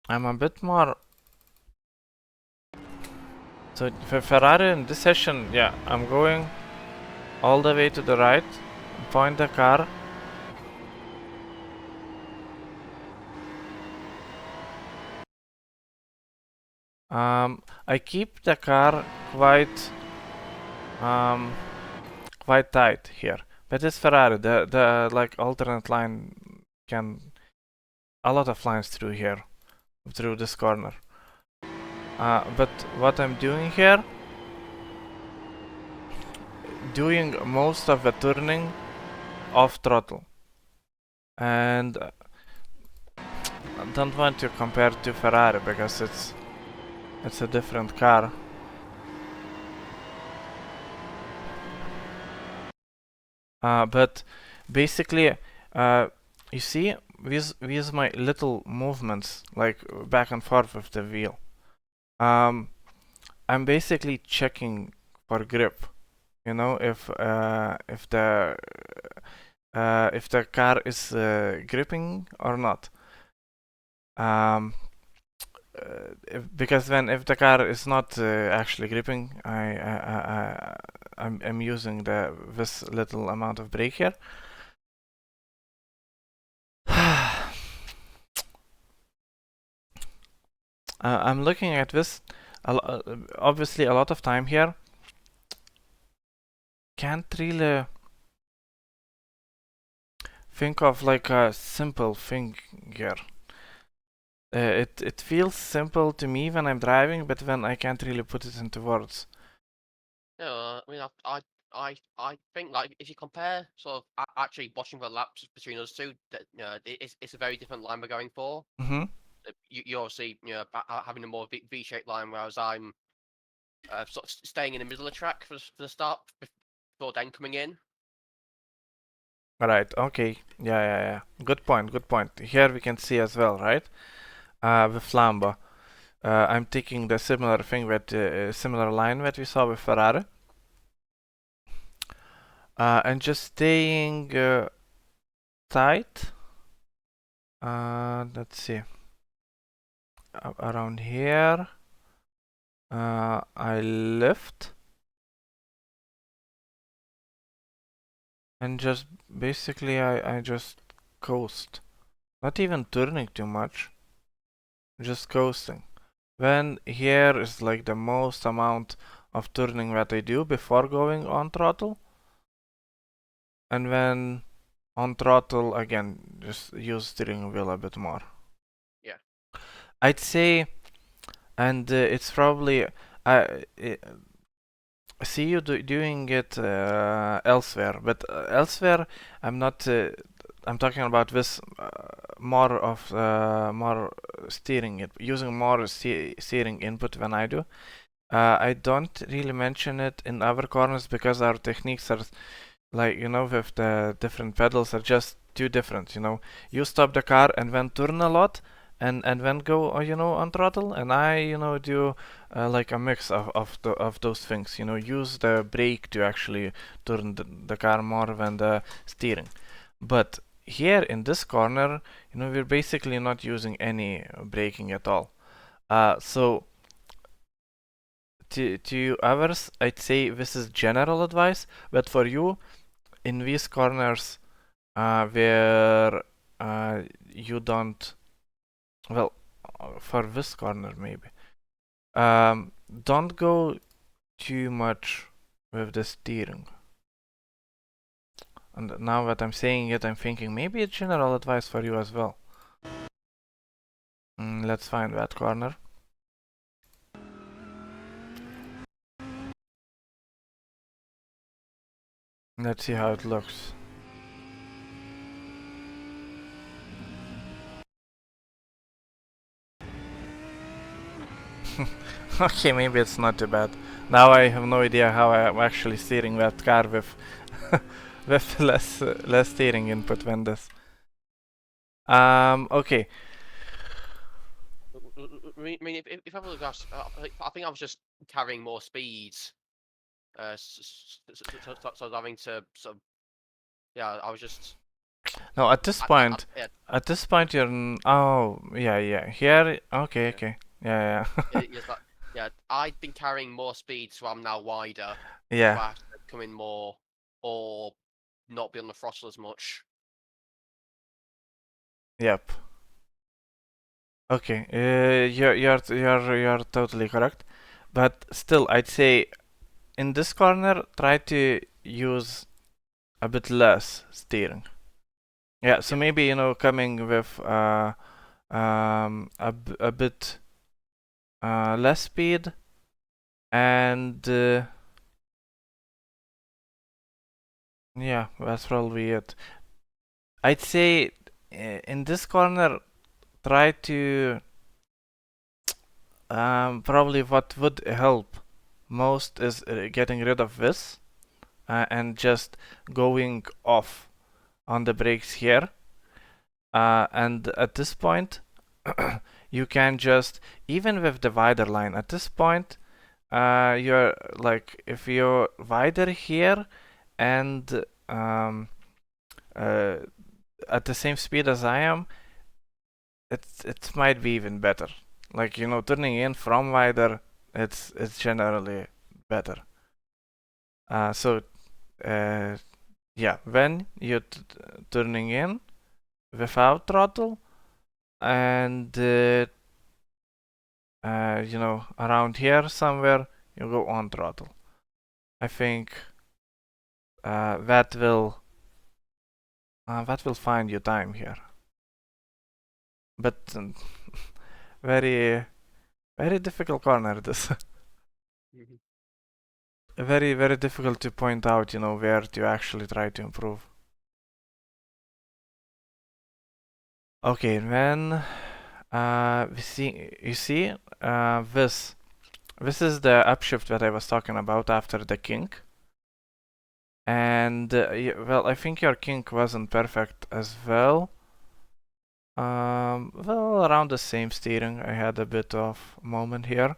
I'm a bit more. So for Ferrari in this session, yeah, I'm going all the way to the right, point the car. I keep the car quite tight here, but it's Ferrari. The like alternate line can a lot of lines through here, through this corner. But what I'm doing here, doing most of the turning off throttle, and I don't want to compare to Ferrari because it's It's a different car. But basically, you see, with my little movements, like back and forth with the wheel, I'm basically checking for grip. You know, if the car is gripping or not. Because if the car is not actually gripping, I'm using this little amount of brake here. I'm looking at this. Obviously, a lot of time here. Can't really think of like a simple thing here. It feels simple to me when I'm driving, but then I can't really put it into words. Yeah, I mean, I think like if you compare sort of actually watching the laps between us two, that it's a very different line we're going for. Mm-hmm. You obviously having a more V-shaped line, whereas I'm sort of staying in the middle of the track for the start before then coming in. Right. Okay. Yeah. Good point. Good point. Here we can see as well, right? With Lambo, I'm taking the similar thing with similar line that we saw with Ferrari, and just staying tight. Let's see. Around here, I lift and just basically I just coast, not even turning too much, just coasting. Then here is like the most amount of turning that I do before going on throttle, and then on throttle again, just use steering wheel a bit more. Yeah. I'd say, and it's probably I see you doing it elsewhere, but elsewhere I'm not. I'm talking about this more steering it, using more steering input than I do. I don't really mention it in other corners because our techniques are like, you know, with the different pedals are just too different. You know, you stop the car and then turn a lot, and then go, you know, on throttle, and I, you know, do like a mix of those things. You know, use the brake to actually turn the car more than the steering. But here in this corner, you know, we're basically not using any braking at all. So to others, I'd say this is general advice, but for you, in these corners where you don't, well, for this corner maybe, don't go too much with the steering. And now that I'm saying it, I'm thinking maybe it's general advice for you as well. Let's find that corner. Let's see how it looks. Okay, maybe it's not too bad. Now I have no idea how I'm actually steering that car with with less steering input than this. Okay. I mean, if I look at, I think I was just carrying more speeds. So I was having to sort of, yeah, I was just. No, at this point, you're. Oh, yeah. Here, okay. Yeah. Yeah, I've been carrying more speed, so I'm now wider. Yeah. So I have to come in more, or not be on the throttle as much. Yep. Okay. You're totally correct, but still, I'd say in this corner, try to use a bit less steering. Yeah. So maybe, you know, coming with a bit less speed, and yeah, that's probably it. I'd say in this corner, try to probably what would help most is getting rid of this and just going off on the brakes here. And at this point, you can just, even with the wider line, at this point, you're like, if you're wider here and at the same speed as I am, it might be even better. Like, you know, turning in from wider, it's generally better. Yeah, when you're turning in without throttle, and you know, around here somewhere, you go on throttle. I think that will find you time here. But very difficult corner this. Very difficult to point out, you know, where to actually try to improve. Okay, then you see this is the upshift that I was talking about after the kink. And well, I think your kink wasn't perfect as well. Well, around the same steering, I had a bit of moment here.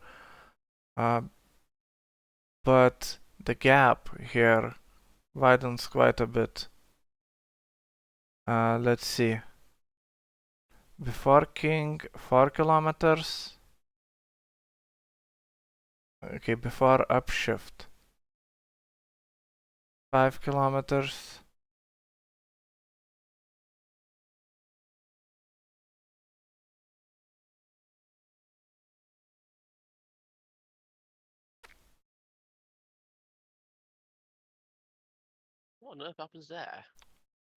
But the gap here widens quite a bit. Let's see. Before kink, 4 kilometers. Okay, before upshift, 5 kilometers. What on earth happens there?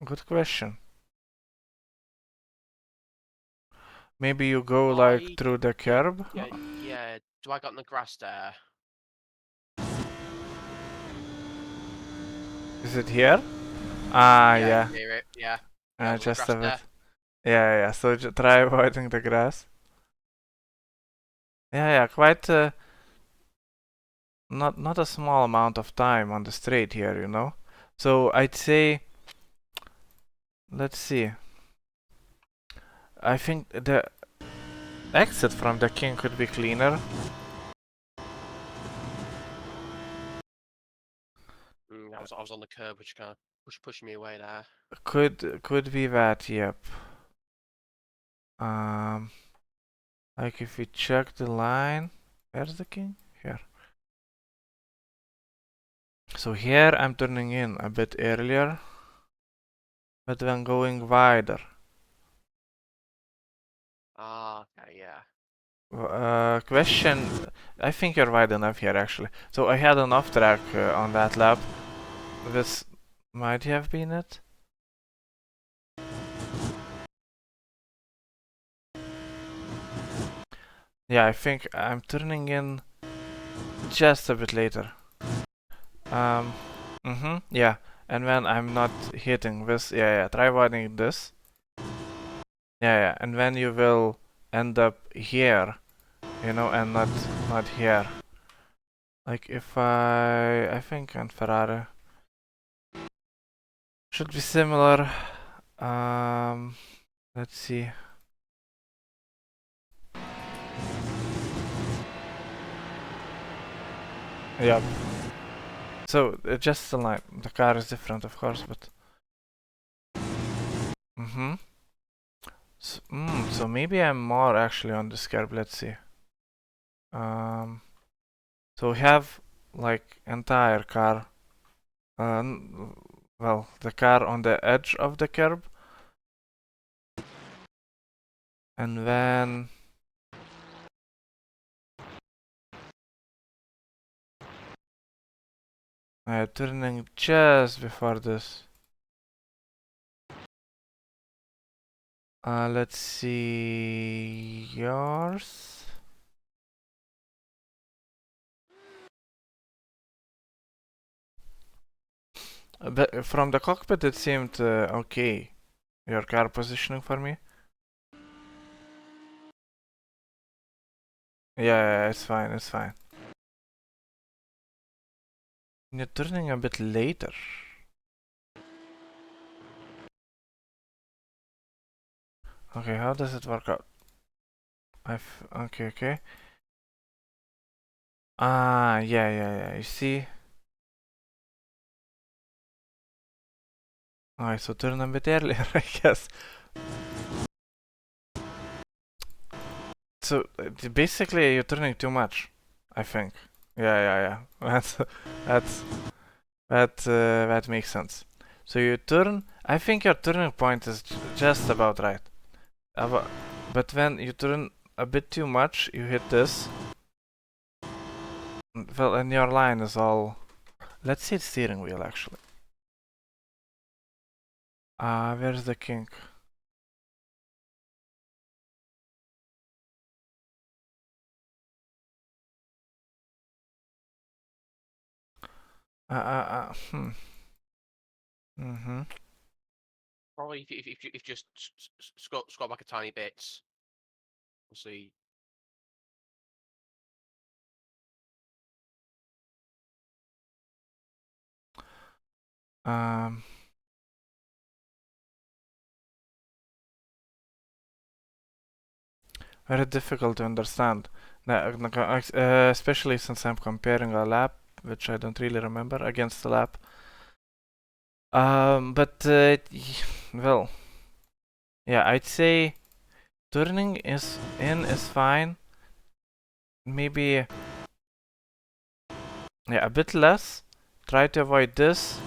Good question. Maybe you go I- like through the curb? Yeah. Do I got in the grass there? Is it here? Ah, Yeah. yeah. Hear it. Yeah. Yeah, with the Just grass a bit. there. Yeah. So try avoiding the grass. Yeah. Quite not a small amount of time on the straight here, you know. So I'd say, let's see. I think the exit from the king could be cleaner. I was on the curb, which kind of pushed me away there. Could be that, yep. Like if we check the line, where's the king? Here. So here I'm turning in a bit earlier, but then going wider. Ah, okay, yeah. Question, I think you're wide enough here actually. So I had an off track on that lap. This might have been it. Yeah, I think I'm turning in just a bit later. Yeah. And when I'm not hitting this, yeah, try widening this. Yeah, and then you will end up here, you know, and not here. Like if I think on Ferrari should be similar. Let's see. Yep. So just the line. The car is different, of course, but. So maybe I'm more actually on this curb. Let's see. So we have like entire car. Well, the car on the edge of the curb, and then. Turning just before this. Let's see yours. But from the cockpit it seemed okay. Your car positioning for me. Yeah, it's fine, it's fine. You're turning a bit later. Okay, how does it work out? Okay. Ah, yeah. You see? Alright, so turn a bit earlier, I guess. So basically, you're turning too much, I think. Yeah. That makes sense. So you turn. I think your turning point is just about right. But when you turn a bit too much, you hit this. Well, and your line is all. Let's see the steering wheel actually. Where's the kink? Hmm. Mm-hmm. Probably if you just scroll back a tiny bit, we'll see. Very difficult to understand. Especially since I'm comparing a lap, which I don't really remember, against the lap. Well, yeah, I'd say turning is fine. Maybe, yeah, a bit less. Try to avoid this,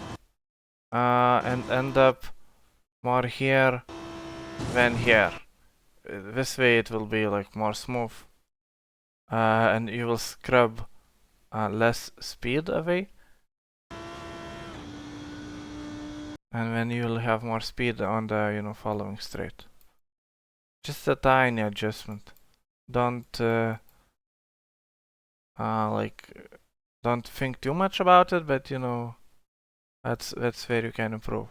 and end up more here than here. This way it will be like more smooth, and you will scrub less speed away. And then you'll have more speed on the following straight. Just a tiny adjustment. Don't like don't think too much about it, but that's where you can improve.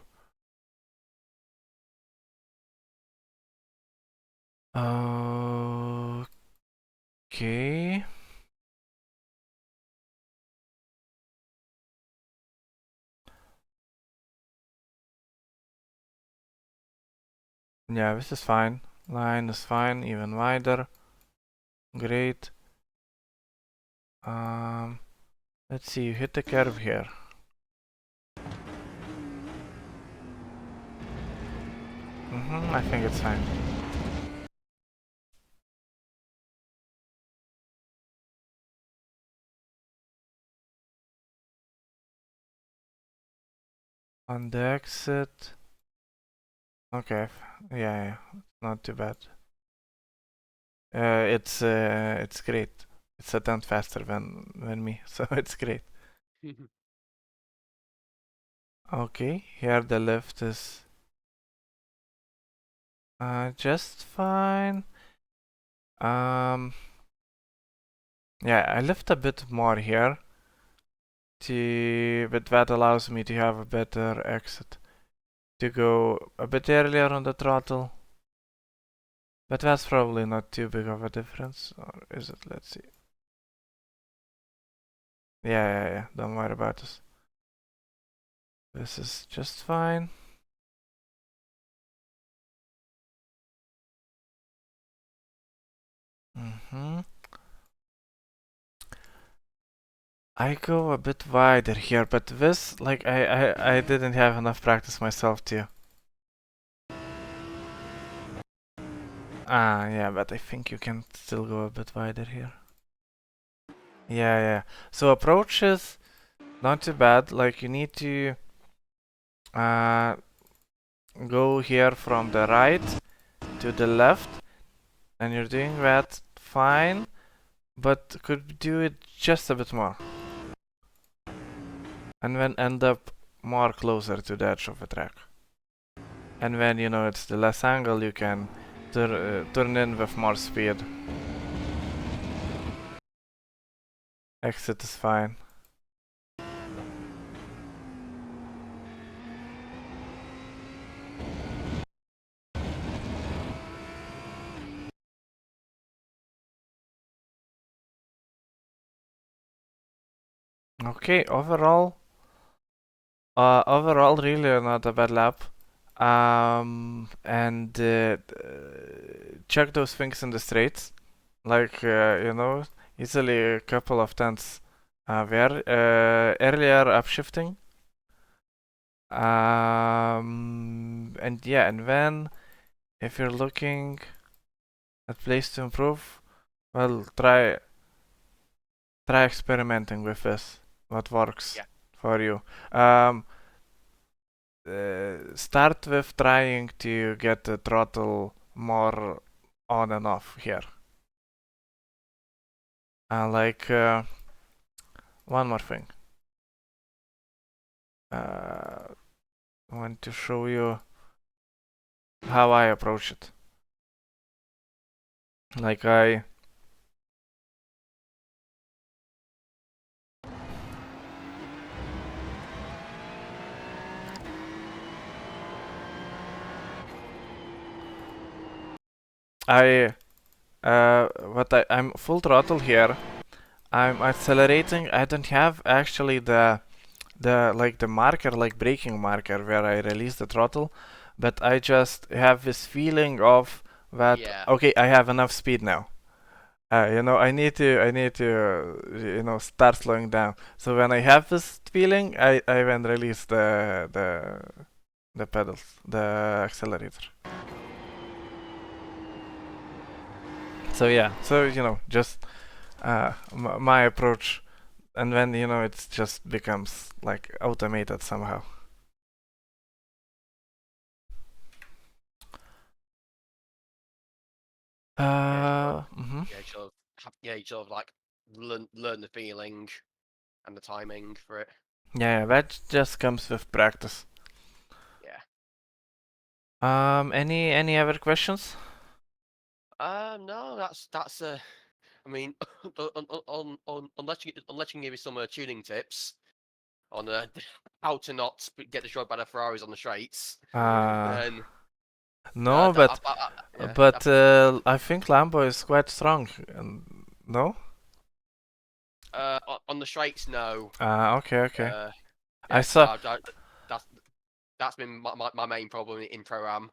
Okay. Yeah, this is fine. Line is fine, even wider. Great. Let's see, you hit the curve here. I think it's fine. On the exit. Okay, yeah, not too bad. It's great. It's a tenth faster than me, so it's great. Okay, here the lift is just fine. Yeah, I lift a bit more here, but that allows me to have a better exit. To go a bit earlier on the throttle. But that's probably not too big of a difference, or is it? Let's see. Yeah. Don't worry about this. This is just fine. I go a bit wider here, but this, like, I didn't have enough practice myself too. Yeah, but I think you can still go a bit wider here. Yeah. So approach is not too bad. Like, you need to go here from the right to the left, and you're doing that fine, but could do it just a bit more. And then end up more closer to the edge of the track. And when it's the less angle, you can turn in with more speed. Exit is fine. Okay, overall, really not a bad lap. And check those things in the straights, like easily a couple of tenths there. Earlier upshifting. And yeah, and then if you're looking at place to improve, well, try experimenting with this. What works Yeah. for you? Start with trying to get the throttle more on and off here. One more thing. I want to show you how I approach it. Like I I'm full throttle here. I'm accelerating. I don't have actually the marker, like braking marker, where I release the throttle, but I just have this feeling of that. Yeah. Okay, I have enough speed now. I need to start slowing down. So when I have this feeling, I then release the pedals, the accelerator. So yeah, just my approach, and then it just becomes like automated somehow. Mm-hmm. Yeah, you sort of like learn the feeling and the timing for it. Yeah, that just comes with practice. Yeah. Any other questions? No, that's I mean, unless you can give me some tuning tips on how to not get destroyed by the Ferraris on the straights, then No, yeah, but I think Lambo is quite strong. No? on the straights, no. Okay. Yeah, I 'cause saw. that's been my main problem in Pro-Am.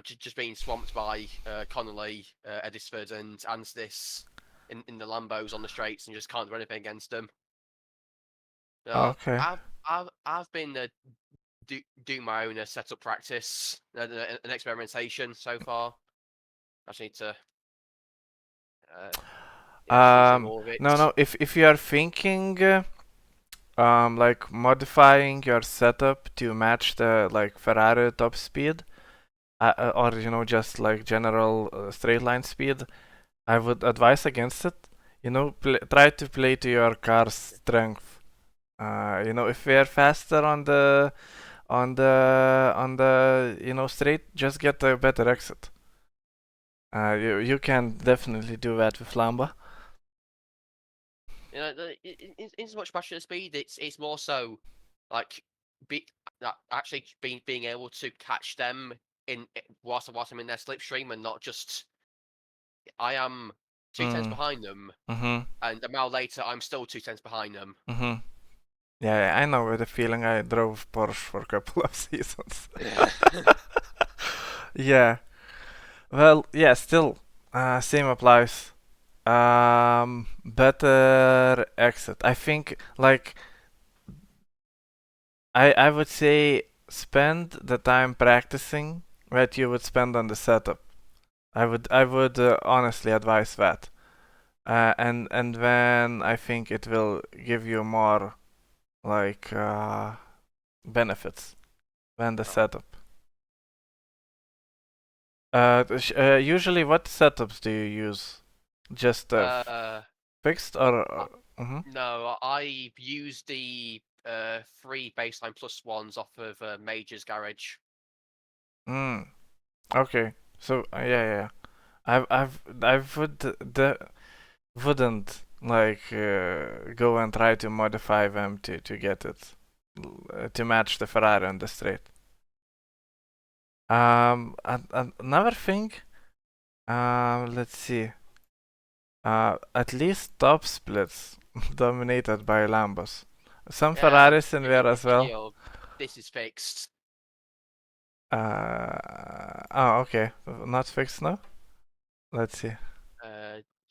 Just being swamped by Connolly, Edisford, and Anstis in the Lambos on the straights, and just can't do anything against them. Okay. I've been do my own setup practice and experimentation so far. I just need to see some more of it. No. If you are thinking, like modifying your setup to match the like Ferrari top speed, or just like general straight line speed, I would advise against it. Try to play to your car's strength. If we are faster on the straight, just get a better exit. You can definitely do that with Lamba. In as much passion speed, it's more so like actually being able to catch them whilst I'm in their slipstream, and not just I am 2 tenths behind them, and a mile later I'm still 2 tenths behind them. Yeah, I know the feeling. I drove Porsche for a couple of seasons. Yeah. Well, yeah. Still, same applies. Better exit. I think like I would say spend the time practicing that you would spend on the setup. I would honestly advise that. And then I think it will give you more like benefits than the setup. Usually, what setups do you use? Just fixed or? No, I've used the 3 baseline plus ones off of Major's garage. Okay. So yeah. I wouldn't like go and try to modify them to get it to match the Ferrari on the straight. Another thing. Let's see. At least top splits. dominated by Lambos. Some Yeah, Ferraris in there as well. yo, this is fixed. Oh, okay. Not fixed now? Let's see.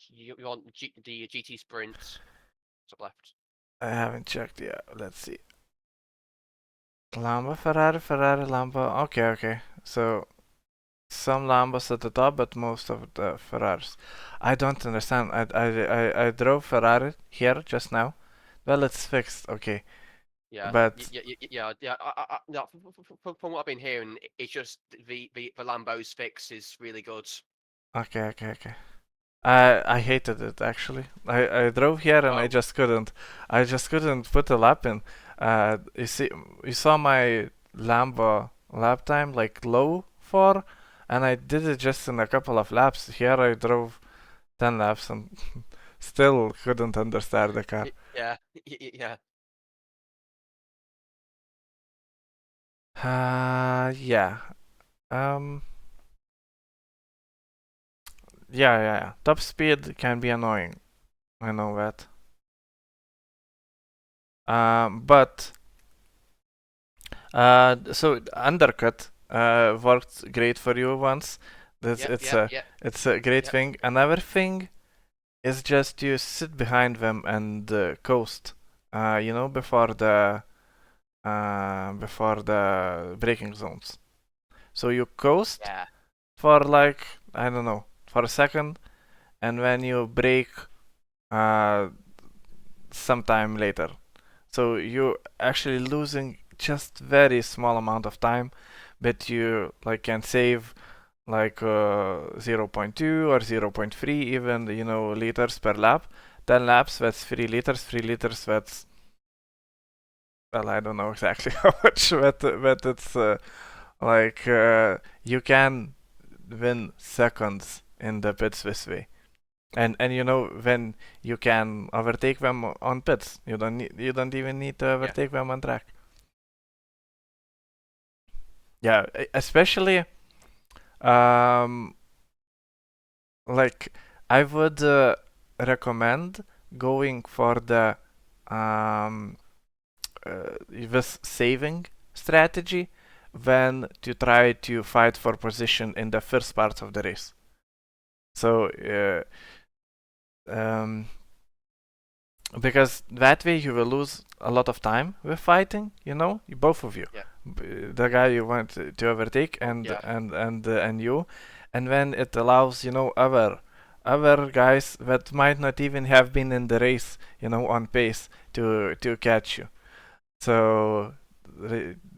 You want the GT Sprint top left? I haven't checked yet. Let's see. Lambo, Ferrari, Ferrari, Lambo. Okay, okay. So some Lambos at the top, but most of the Ferraris. I don't understand. I drove Ferrari here just now. Well, it's fixed. Okay, Yeah, but yeah. No, from what I've been hearing, it's just the Lambo's fix is really good. okay, okay, okay. I hated it actually. I drove here and I Oh, just couldn't. I just couldn't put a lap in. You saw my Lambo lap time like low for, and I did it just in a couple of laps. Here I drove 10 laps and still couldn't understand the car. yeah, yeah. Yeah. Um. Yeah, yeah, yeah. Top speed can be annoying. I know that. But so undercut worked great for you once. That's Yep, yep, yep, it's a great yep. thing. Another thing is just you sit behind them and coast. You know, before the braking zones. So you coast Yeah, for like I don't know for a second, and when you brake uh sometime later. So you're actually losing just very small amount of time, but you like can save like 0.2 or 0.3 even liters per lap. 10 laps that's 3 liters. 3 liters that's well I don't know exactly how much, but it's you can win seconds in the pits this way. And when you can overtake them on pits, you don't even need to overtake them on track. Yeah, especially um like I would recommend going for the um this saving strategy when to try to fight for position in the first part of the race. So um because that way you will lose a lot of time with fighting, both of you. yeah, The guy you want to overtake yeah, and you, and when it allows other guys that might not even have been in the race, on pace to catch you. So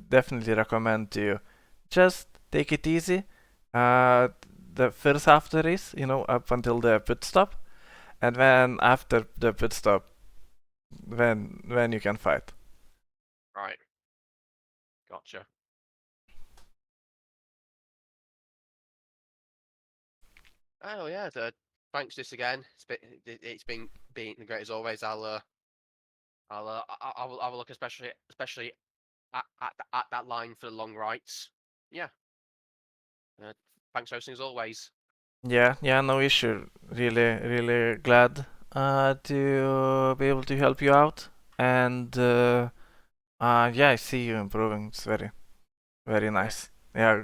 definitely recommend to just take it easy. The first half of the race, up until the pit stop, and then after the pit stop, when you can fight. right. Gotcha. Oh yeah, thanks this again. It's been great as always. I will look especially at that line for the long rights. Yeah. Thanks for hosting as always. Yeah, yeah, no issue. Really, really glad to be able to help you out. And yeah, I see you improving. It's very, very Yeah. nice. Yeah,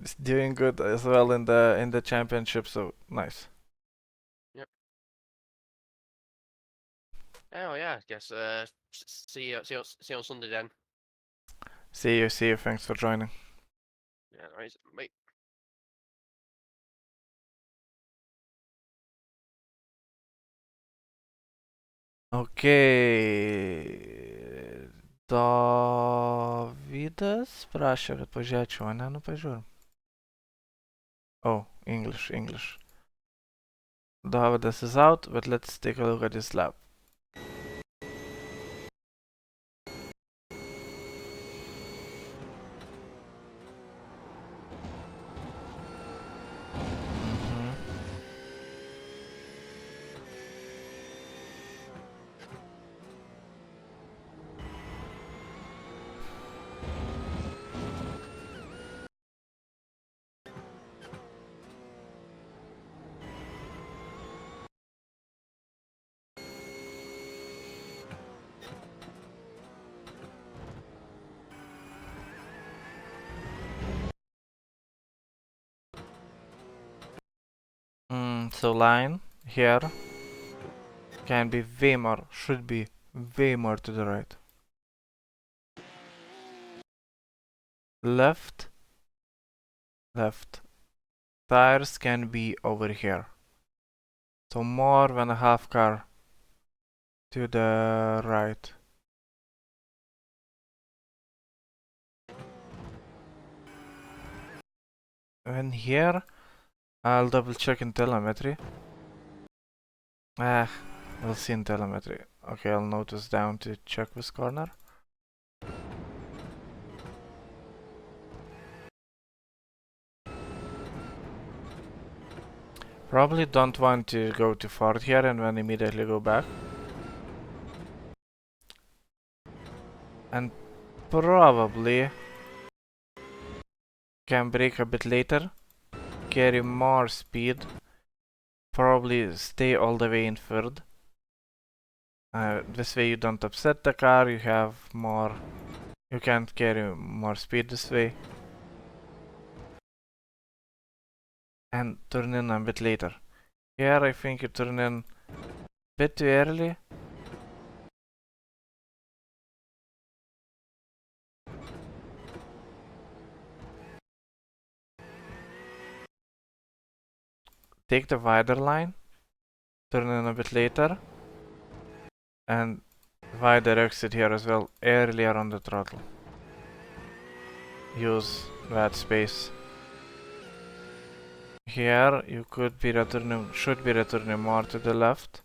it's doing good as well in the championship. So nice. Yep. Oh yeah. Guess see you on Sunday then. See you, see you. Thanks for joining. Yeah. Right. Mate. Okay. Dovydas prašė, kad pažiūrėčiau, ne, nu pažiūrim. Oh, English, English. Dovydas is out, but let's take a look at his lap. Mhm. auto line here can be way more, should be way more to the right. Left, left. Tires can be over here. So more than a half car to the right. And here, I'll double check in telemetry. We'll see in telemetry. Okay, I'll notice down to check this corner. Probably don't want to go too far here and then immediately go back. And probably can brake a bit later, carry more speed, probably stay all the way in third. This way you don't upset the car, you have more, you can't carry more speed this way. And turn in a bit later. Here I think you turn in a bit too early. Take the wider line, turn in a bit later, and wider exit here as well, earlier on the throttle. Use that space. Here you could be returning, should be returning more to the left.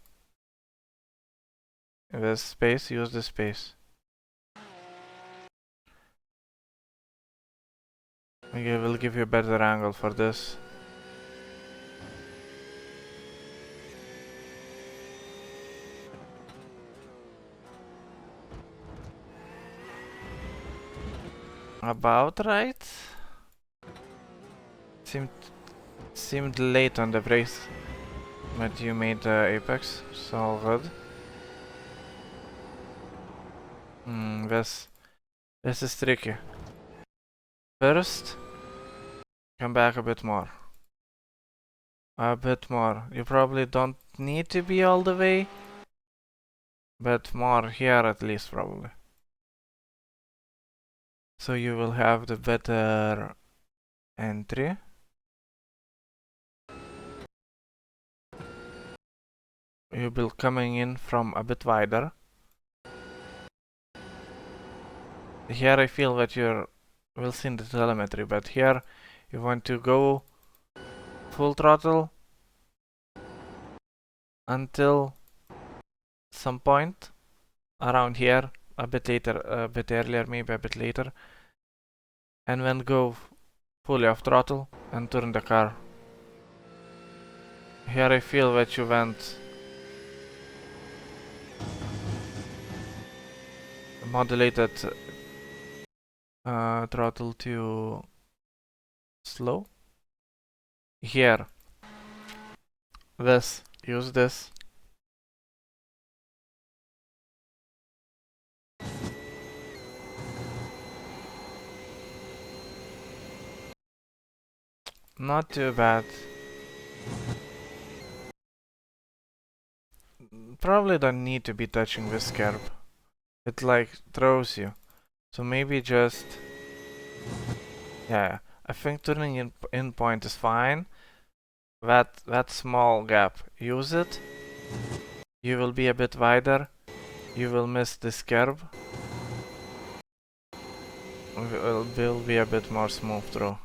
In this space, use the space. Okay, we'll give you a better angle for this. About right. Seemed late on the brakes, but you made the apex, so all good. This is tricky. First, come back a bit more. A bit more. You probably don't need to be all the way, but more here at least probably. So you will have the better entry. You will coming in from a bit wider. Here I feel that we'll see in the telemetry, but here you want to go full throttle until some point around here, a bit later, a bit earlier, maybe a bit later, and then go fully off throttle and turn the car. Here I feel that you went modulated throttle to slow. Here, use this. Not too bad. Probably don't need to be touching this curb. It like throws you. So maybe just, yeah, I think turning in point is fine. That small gap, use it. You will be a bit wider. You will miss this curb. Will be a bit more smooth through.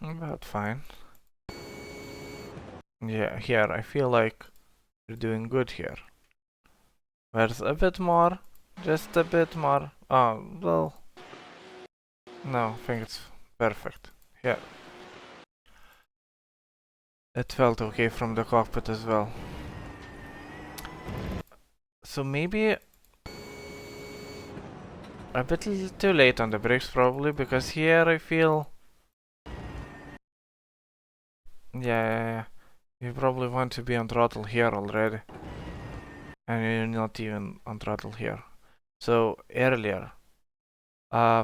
About fine. Yeah, here I feel like you're doing good here. There's a bit more, just a bit more. Oh, well, no, I think it's perfect. Yeah. It felt okay from the cockpit as well. So maybe a bit too late on the brakes probably, because here I feel, yeah, you probably want to be on throttle here already. and you're not even on throttle here. So earlier,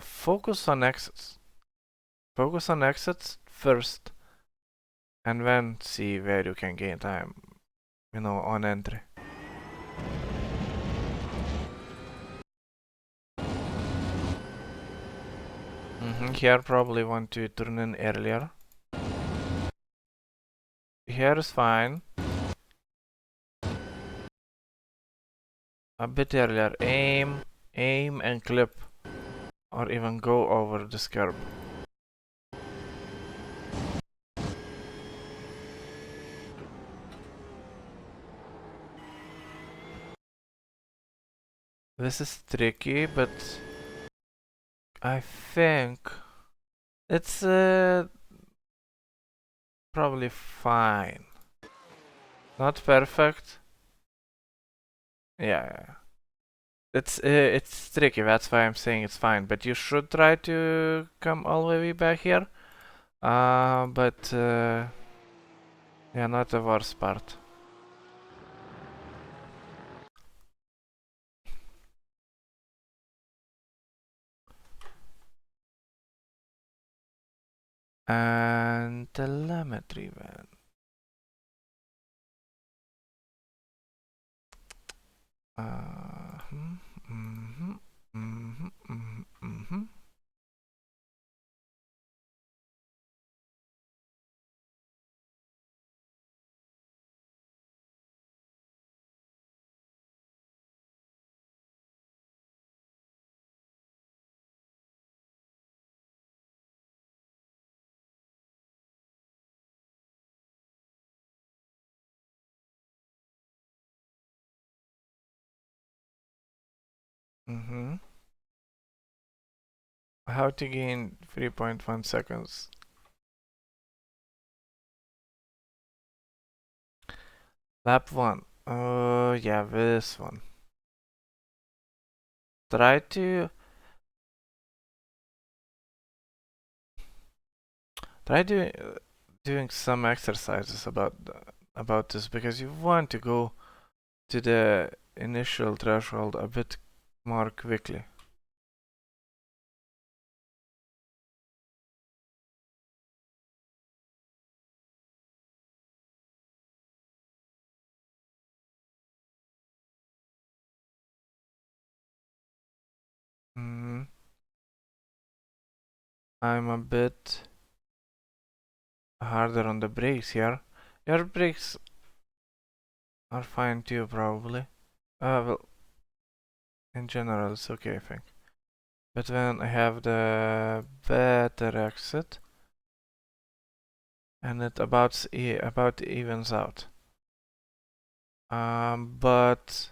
focus on exits. Focus on exits first, and then see where you can gain time, you know, on entry. Here probably want to turn in earlier. Here is fine. A bit earlier. Aim and clip. Or even go over this curb. This is tricky, but I think it's probably fine. Not perfect. Yeah. It's tricky, that's why I'm saying it's fine. But you should try to come all the way back here. But yeah, not the worst part. And telemetry van. How to gain 3.1 seconds. Lap 1. Oh, yeah, this one. Try to doing some exercises about this, because you want to go to the initial threshold a bit more quickly. I'm a bit harder on the brakes here. Your brakes are fine too, probably. Well, in general, it's okay, I think. But then I have the better exit, and it about evens out. But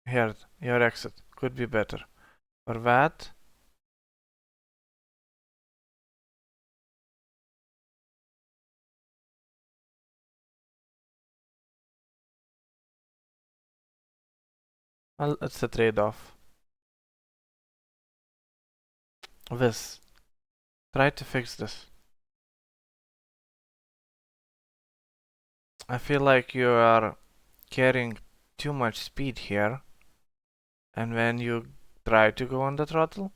here, your exit could be better. For that, well, it's a trade-off. This. Try to fix this. I feel like you are carrying too much speed here, and when you try to go on the throttle,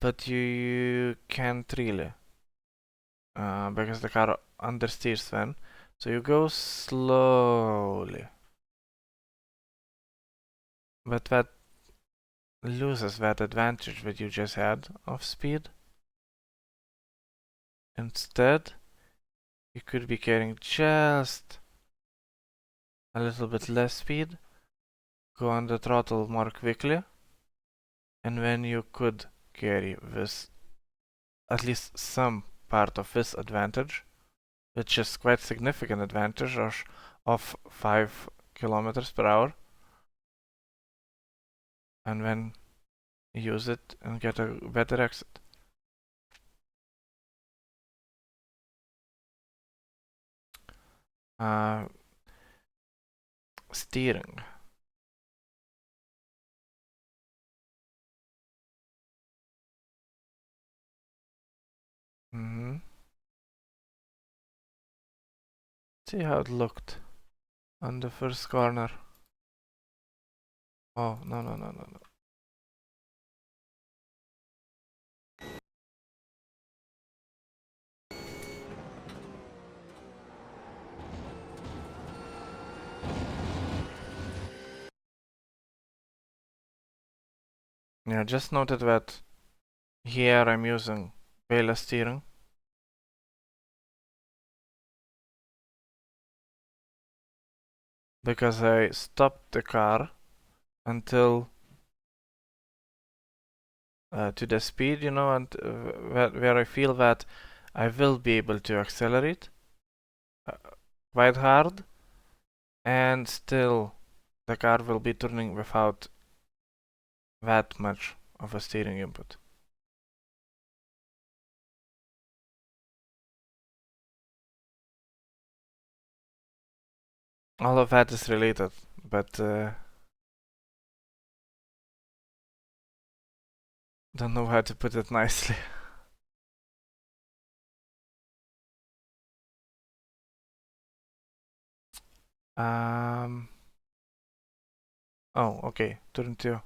but you can't really, because the car understeers then. So you go slowly, but that loses that advantage that you just had of speed. Instead, you could be carrying just a little bit less speed, go on the throttle more quickly, and then you could carry this, at least some part of this advantage, which is quite significant advantage of 5 kilometers per hour, and then use it and get a better exit. Steering. See how it looked. On the first corner. Oh, no, no, no, no, no. Yeah, just noted that here I'm using Vela steering. Because I stopped the car until to the speed, you know, and where I feel that I will be able to accelerate quite hard, and still the car will be turning without that much of a steering input. All of that is related, but don't know how to put it nicely. Oh, okay, turn 2.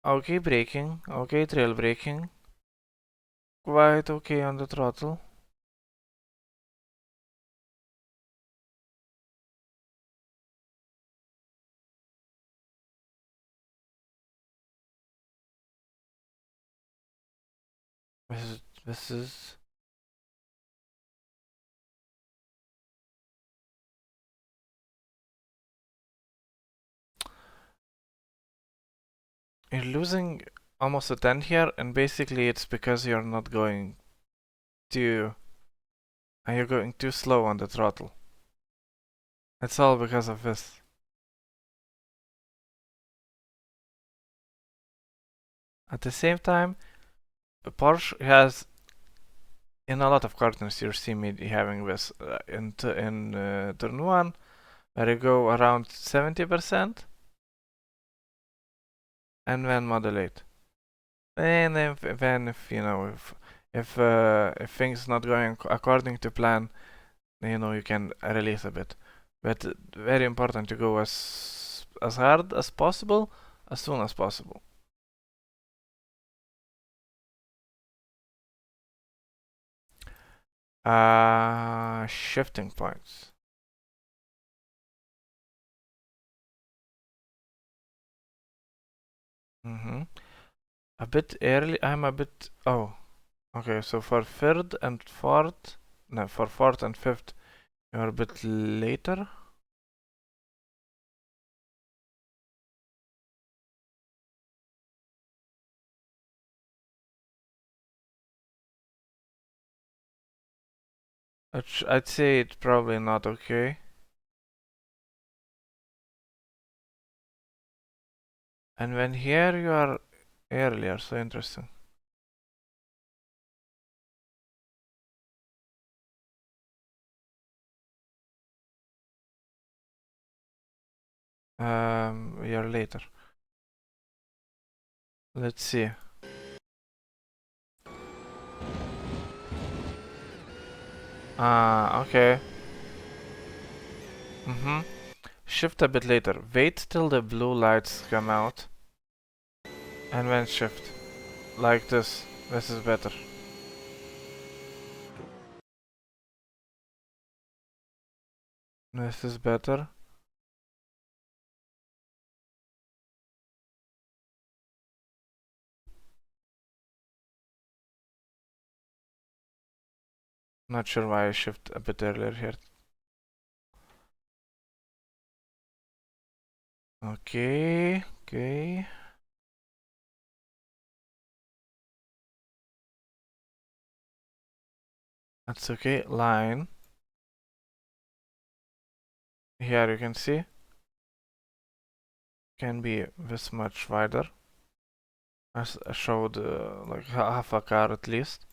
Okay, braking. Okay, trail braking. Quite okay on the throttle. This is you're losing almost a 10 here, and basically it's because you're not going too you're going too slow on the throttle. It's all because of this. At the same time, Porsche has in a lot of corners you see me having this in turn 1 where you go around 70% and then modulate. And if you know if things not going according to plan, you know, you can release a bit. But very important to go as hard as possible, as soon as possible. Shifting points. A bit early. I'm a bit. Oh, okay. So for third and fourth, no, for fourth and fifth, you're a bit later. I'd say it's probably not okay. And when here you are earlier, so interesting. You're later. Let's see. Okay. Shift a bit later. Wait till the blue lights come out. And then shift. Like this. This is better. This is better. Not sure why I shift a bit earlier here. Okay, okay. That's okay. Line. Here you can see. Can be this much wider. As I showed like half a car at least.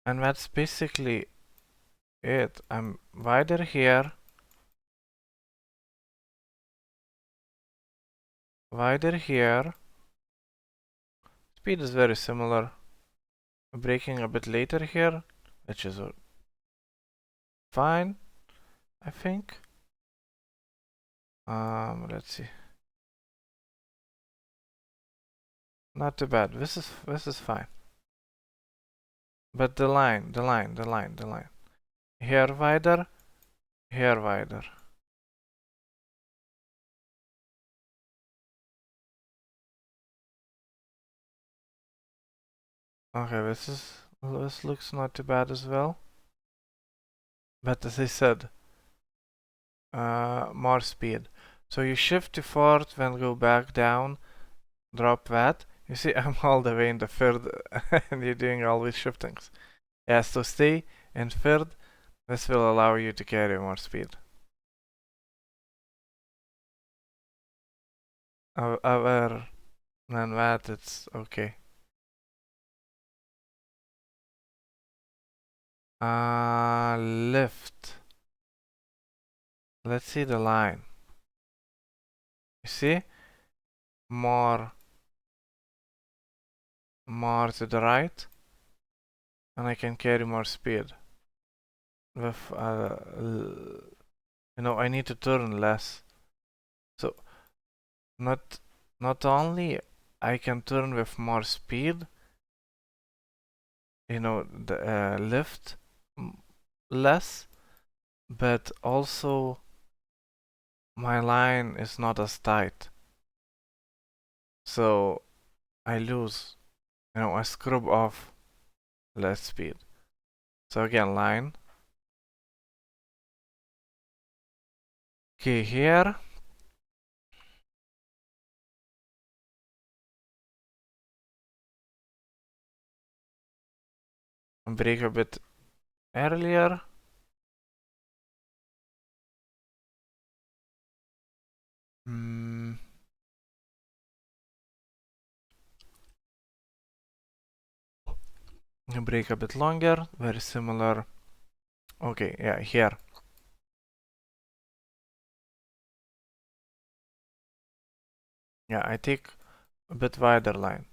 And that's basically it. I'm wider here. Wider here. speed is very similar. Braking a bit later here, which is fine, I think. Let's see. Not too bad. This is fine. But the line. Here wider, here wider. Okay, this looks not too bad as well. But as I said, more speed. So you shift to fourth, then go back down, drop that. You see, I'm all the way in the third, and you're doing all these shiftings. Yeah, so stay in third. This will allow you to carry more speed. Other than that, it's okay. Lift. Let's see the line. You see? More to the right, and I can carry more speed. With you know, I need to turn less. So not only I can turn with more speed, you know, the lift less, but also my line is not as tight. So I lose, you know, I scrub off less speed. So again, line. Okay, here. Brake a bit earlier. Brake a bit longer, very similar. Okay, yeah, here. Yeah, I take a bit wider line.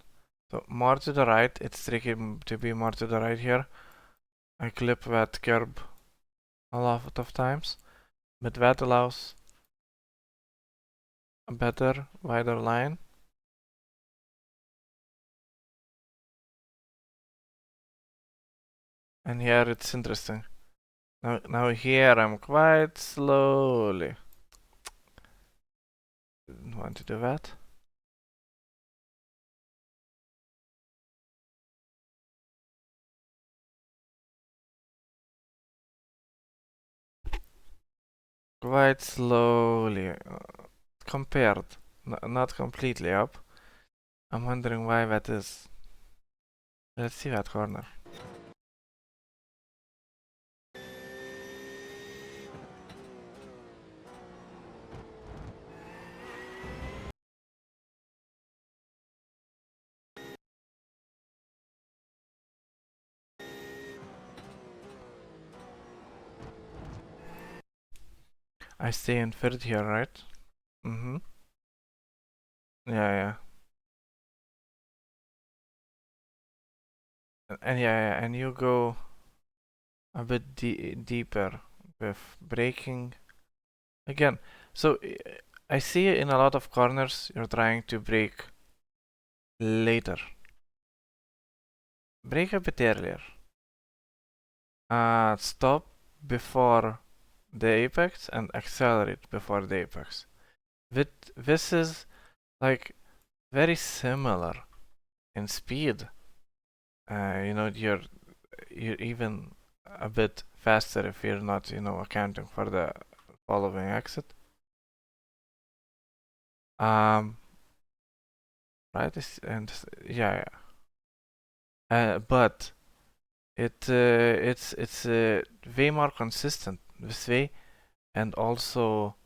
So more to the right, it's tricky to be more to the right here. I clip that curb a lot of times, but that allows a better, wider line. And here it's interesting. Now here I'm quite slowly. Didn't want to do that. Quite slowly, compared, not completely up. I'm wondering why that is. Let's see that corner. I stay in third here, right? Mm-hmm. Yeah. And yeah, and you go a bit deeper with braking. Again, so I see in a lot of corners you're trying to brake later. Brake a bit earlier. Stop before the apex and accelerate before the apex. This is like very similar in speed. You know, you're even a bit faster if you're not, you know, accounting for the following exit. Right, yeah. But it's way more consistent this way, and also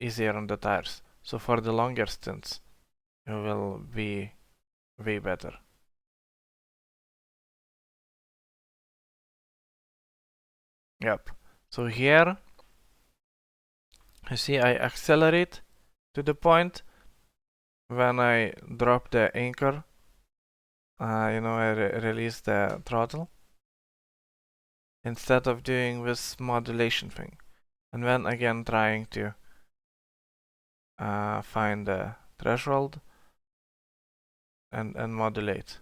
easier on the tires. So for the longer stints, it will be way better. Yep. So here, you see, I accelerate to the point when I drop the anchor, you know, I release the throttle instead of doing this modulation thing. And then again trying to find the threshold and modulate.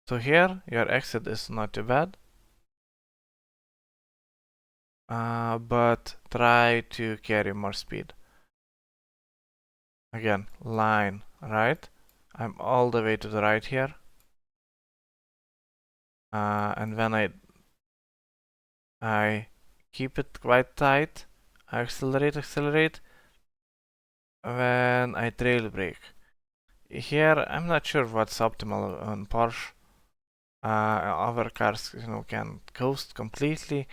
So here your exit is not too bad, but try to carry more speed. Again, line right. I'm all the way to the right here, and then I keep it quite tight. I accelerate, when I trail brake. Here, I'm not sure what's optimal on Porsche. Other cars, you know, can coast completely.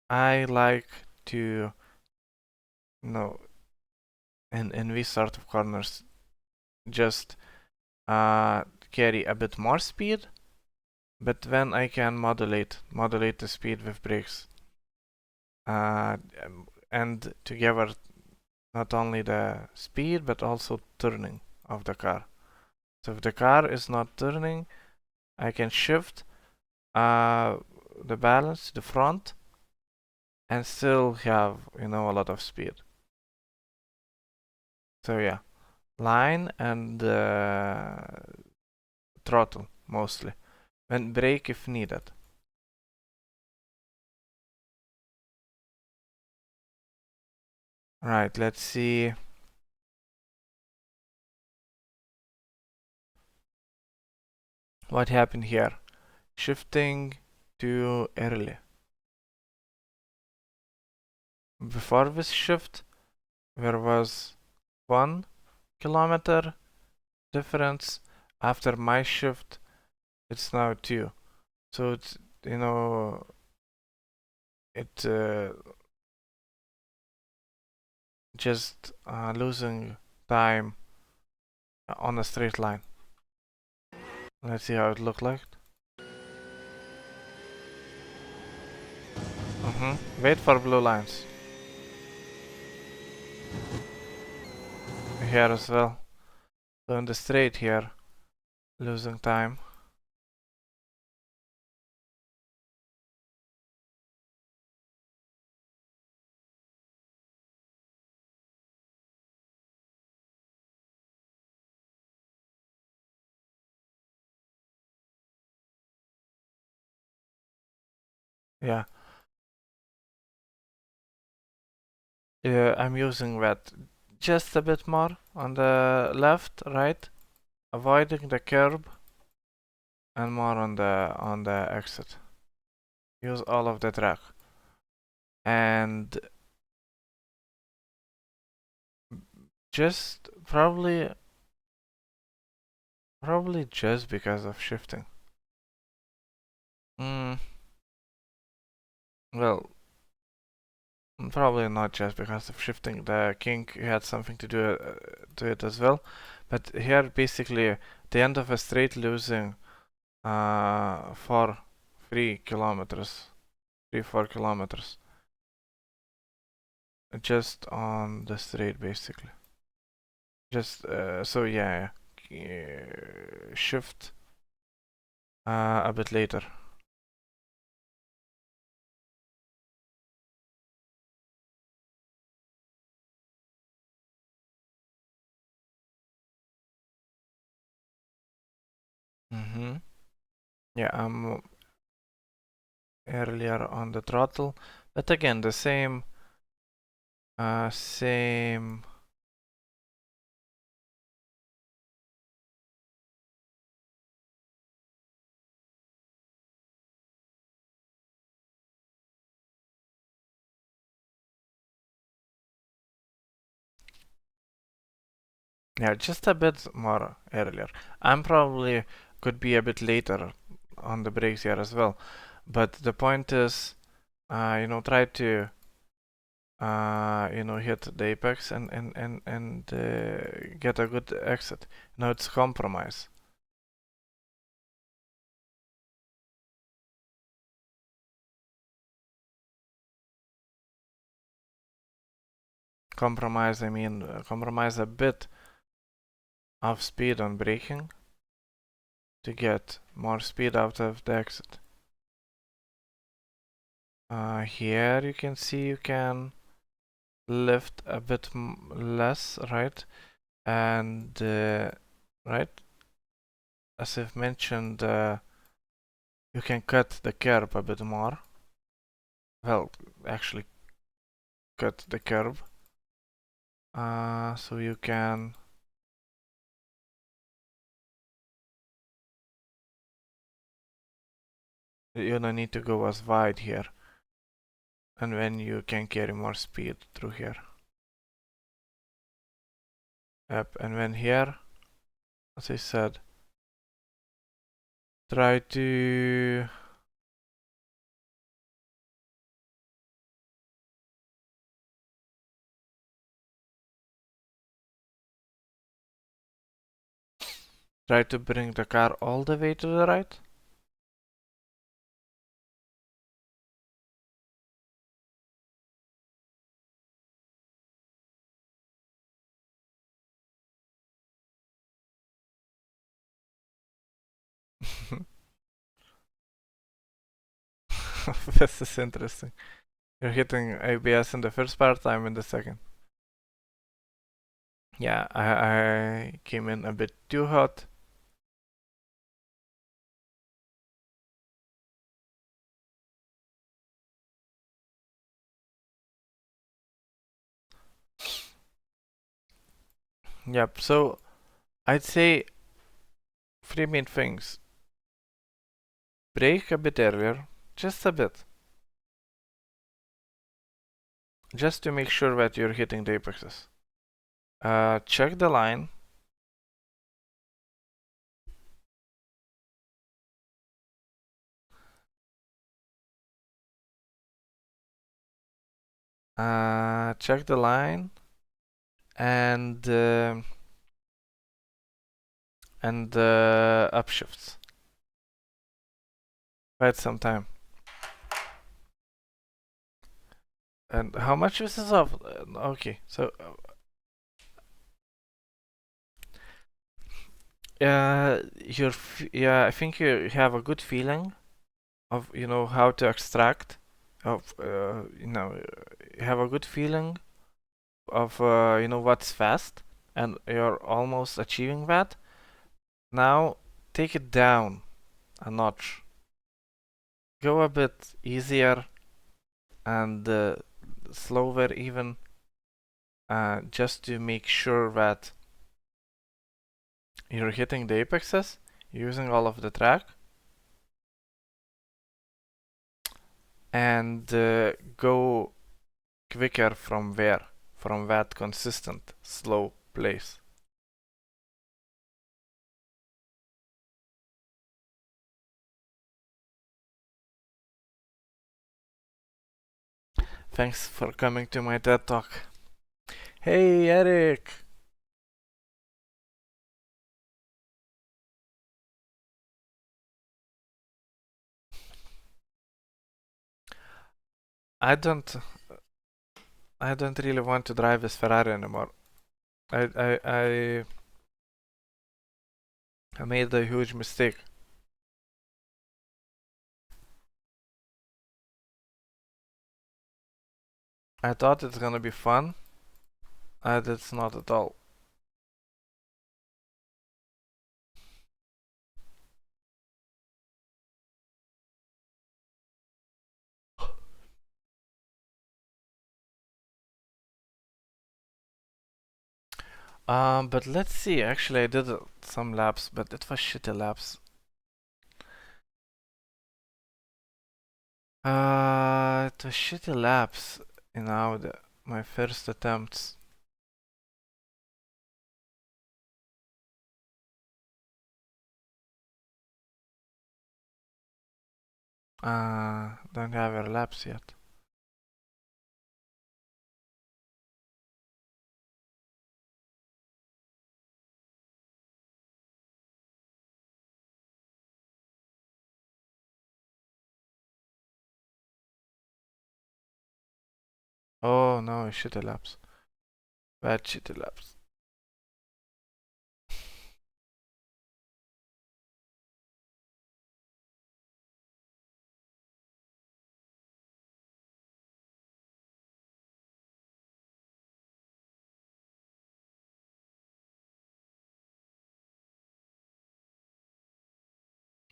I like to, you know, in these sort of corners, just carry a bit more speed, but then I can modulate the speed with brakes, and together not only the speed but also turning of the car. So if the car is not turning, I can shift the balance to the front and still have, you know, a lot of speed. So yeah, line and throttle mostly, and brake if needed. Right, let's see. What happened here? Shifting too early. Before this shift, there was 1 kilometer difference. After my shift, it's now 2. So it's, you know, it just losing time on a straight line. Let's see how it looked like. Wait for blue lines. Here as well. So in the straight here, losing time. Yeah. Yeah, I'm using that just a bit more on the left, right, avoiding the curb, and more on the exit. Use all of the track, and just probably just because of shifting. Well, probably not just because of shifting. The kink had something to do to it as well, but here basically the end of a straight losing 3 kilometers, 4 kilometers, just on the straight basically. Just so yeah, shift a bit later. Yeah, I'm earlier on the throttle, but again the same. Yeah, just a bit more earlier. I'm probably could be a bit later on the brakes here as well, but the point is, you know, try to you know, hit the apex and get a good exit. You know, it's compromise. Compromise, I mean, compromise a bit of speed on braking to get more speed out of the exit. Here you can see you can lift a bit less, right? And right, as I've mentioned, you can cut the curb a bit more. Well, actually cut the curb. So you can you don't need to go as wide here, and then you can carry more speed through here. Yep, and then here, as I said, try to bring the car all the way to the right. This is interesting. You're hitting ABS in the first part, I'm in the second. Yeah, I came in a bit too hot. Yep, so I'd say three main things. Brake a bit earlier, just a bit. Just to make sure that you're hitting the apexes. Check the line. Check the line and upshifts. Wait some time. And how much this is off? Okay, so I think you have a good feeling of how to extract of you have a good feeling of what's fast, and you're almost achieving that. Now take it down a notch. Go a bit easier and slower even, just to make sure that you're hitting the apexes, using all of the track, and go quicker from there, from that consistent slow place. Thanks for coming to my TED Talk. Hey, Eric! I don't really want to drive this Ferrari anymore. I made a huge mistake. I thought it's gonna be fun, and it's not at all. But let's see. Actually, I did some laps, but it was shitty laps. It was shitty laps in Audi. My first attempts. Don't have your laps yet. Oh no, shitty laps. Bad shitty laps.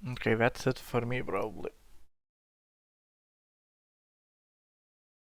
Okay, that's it for me probably.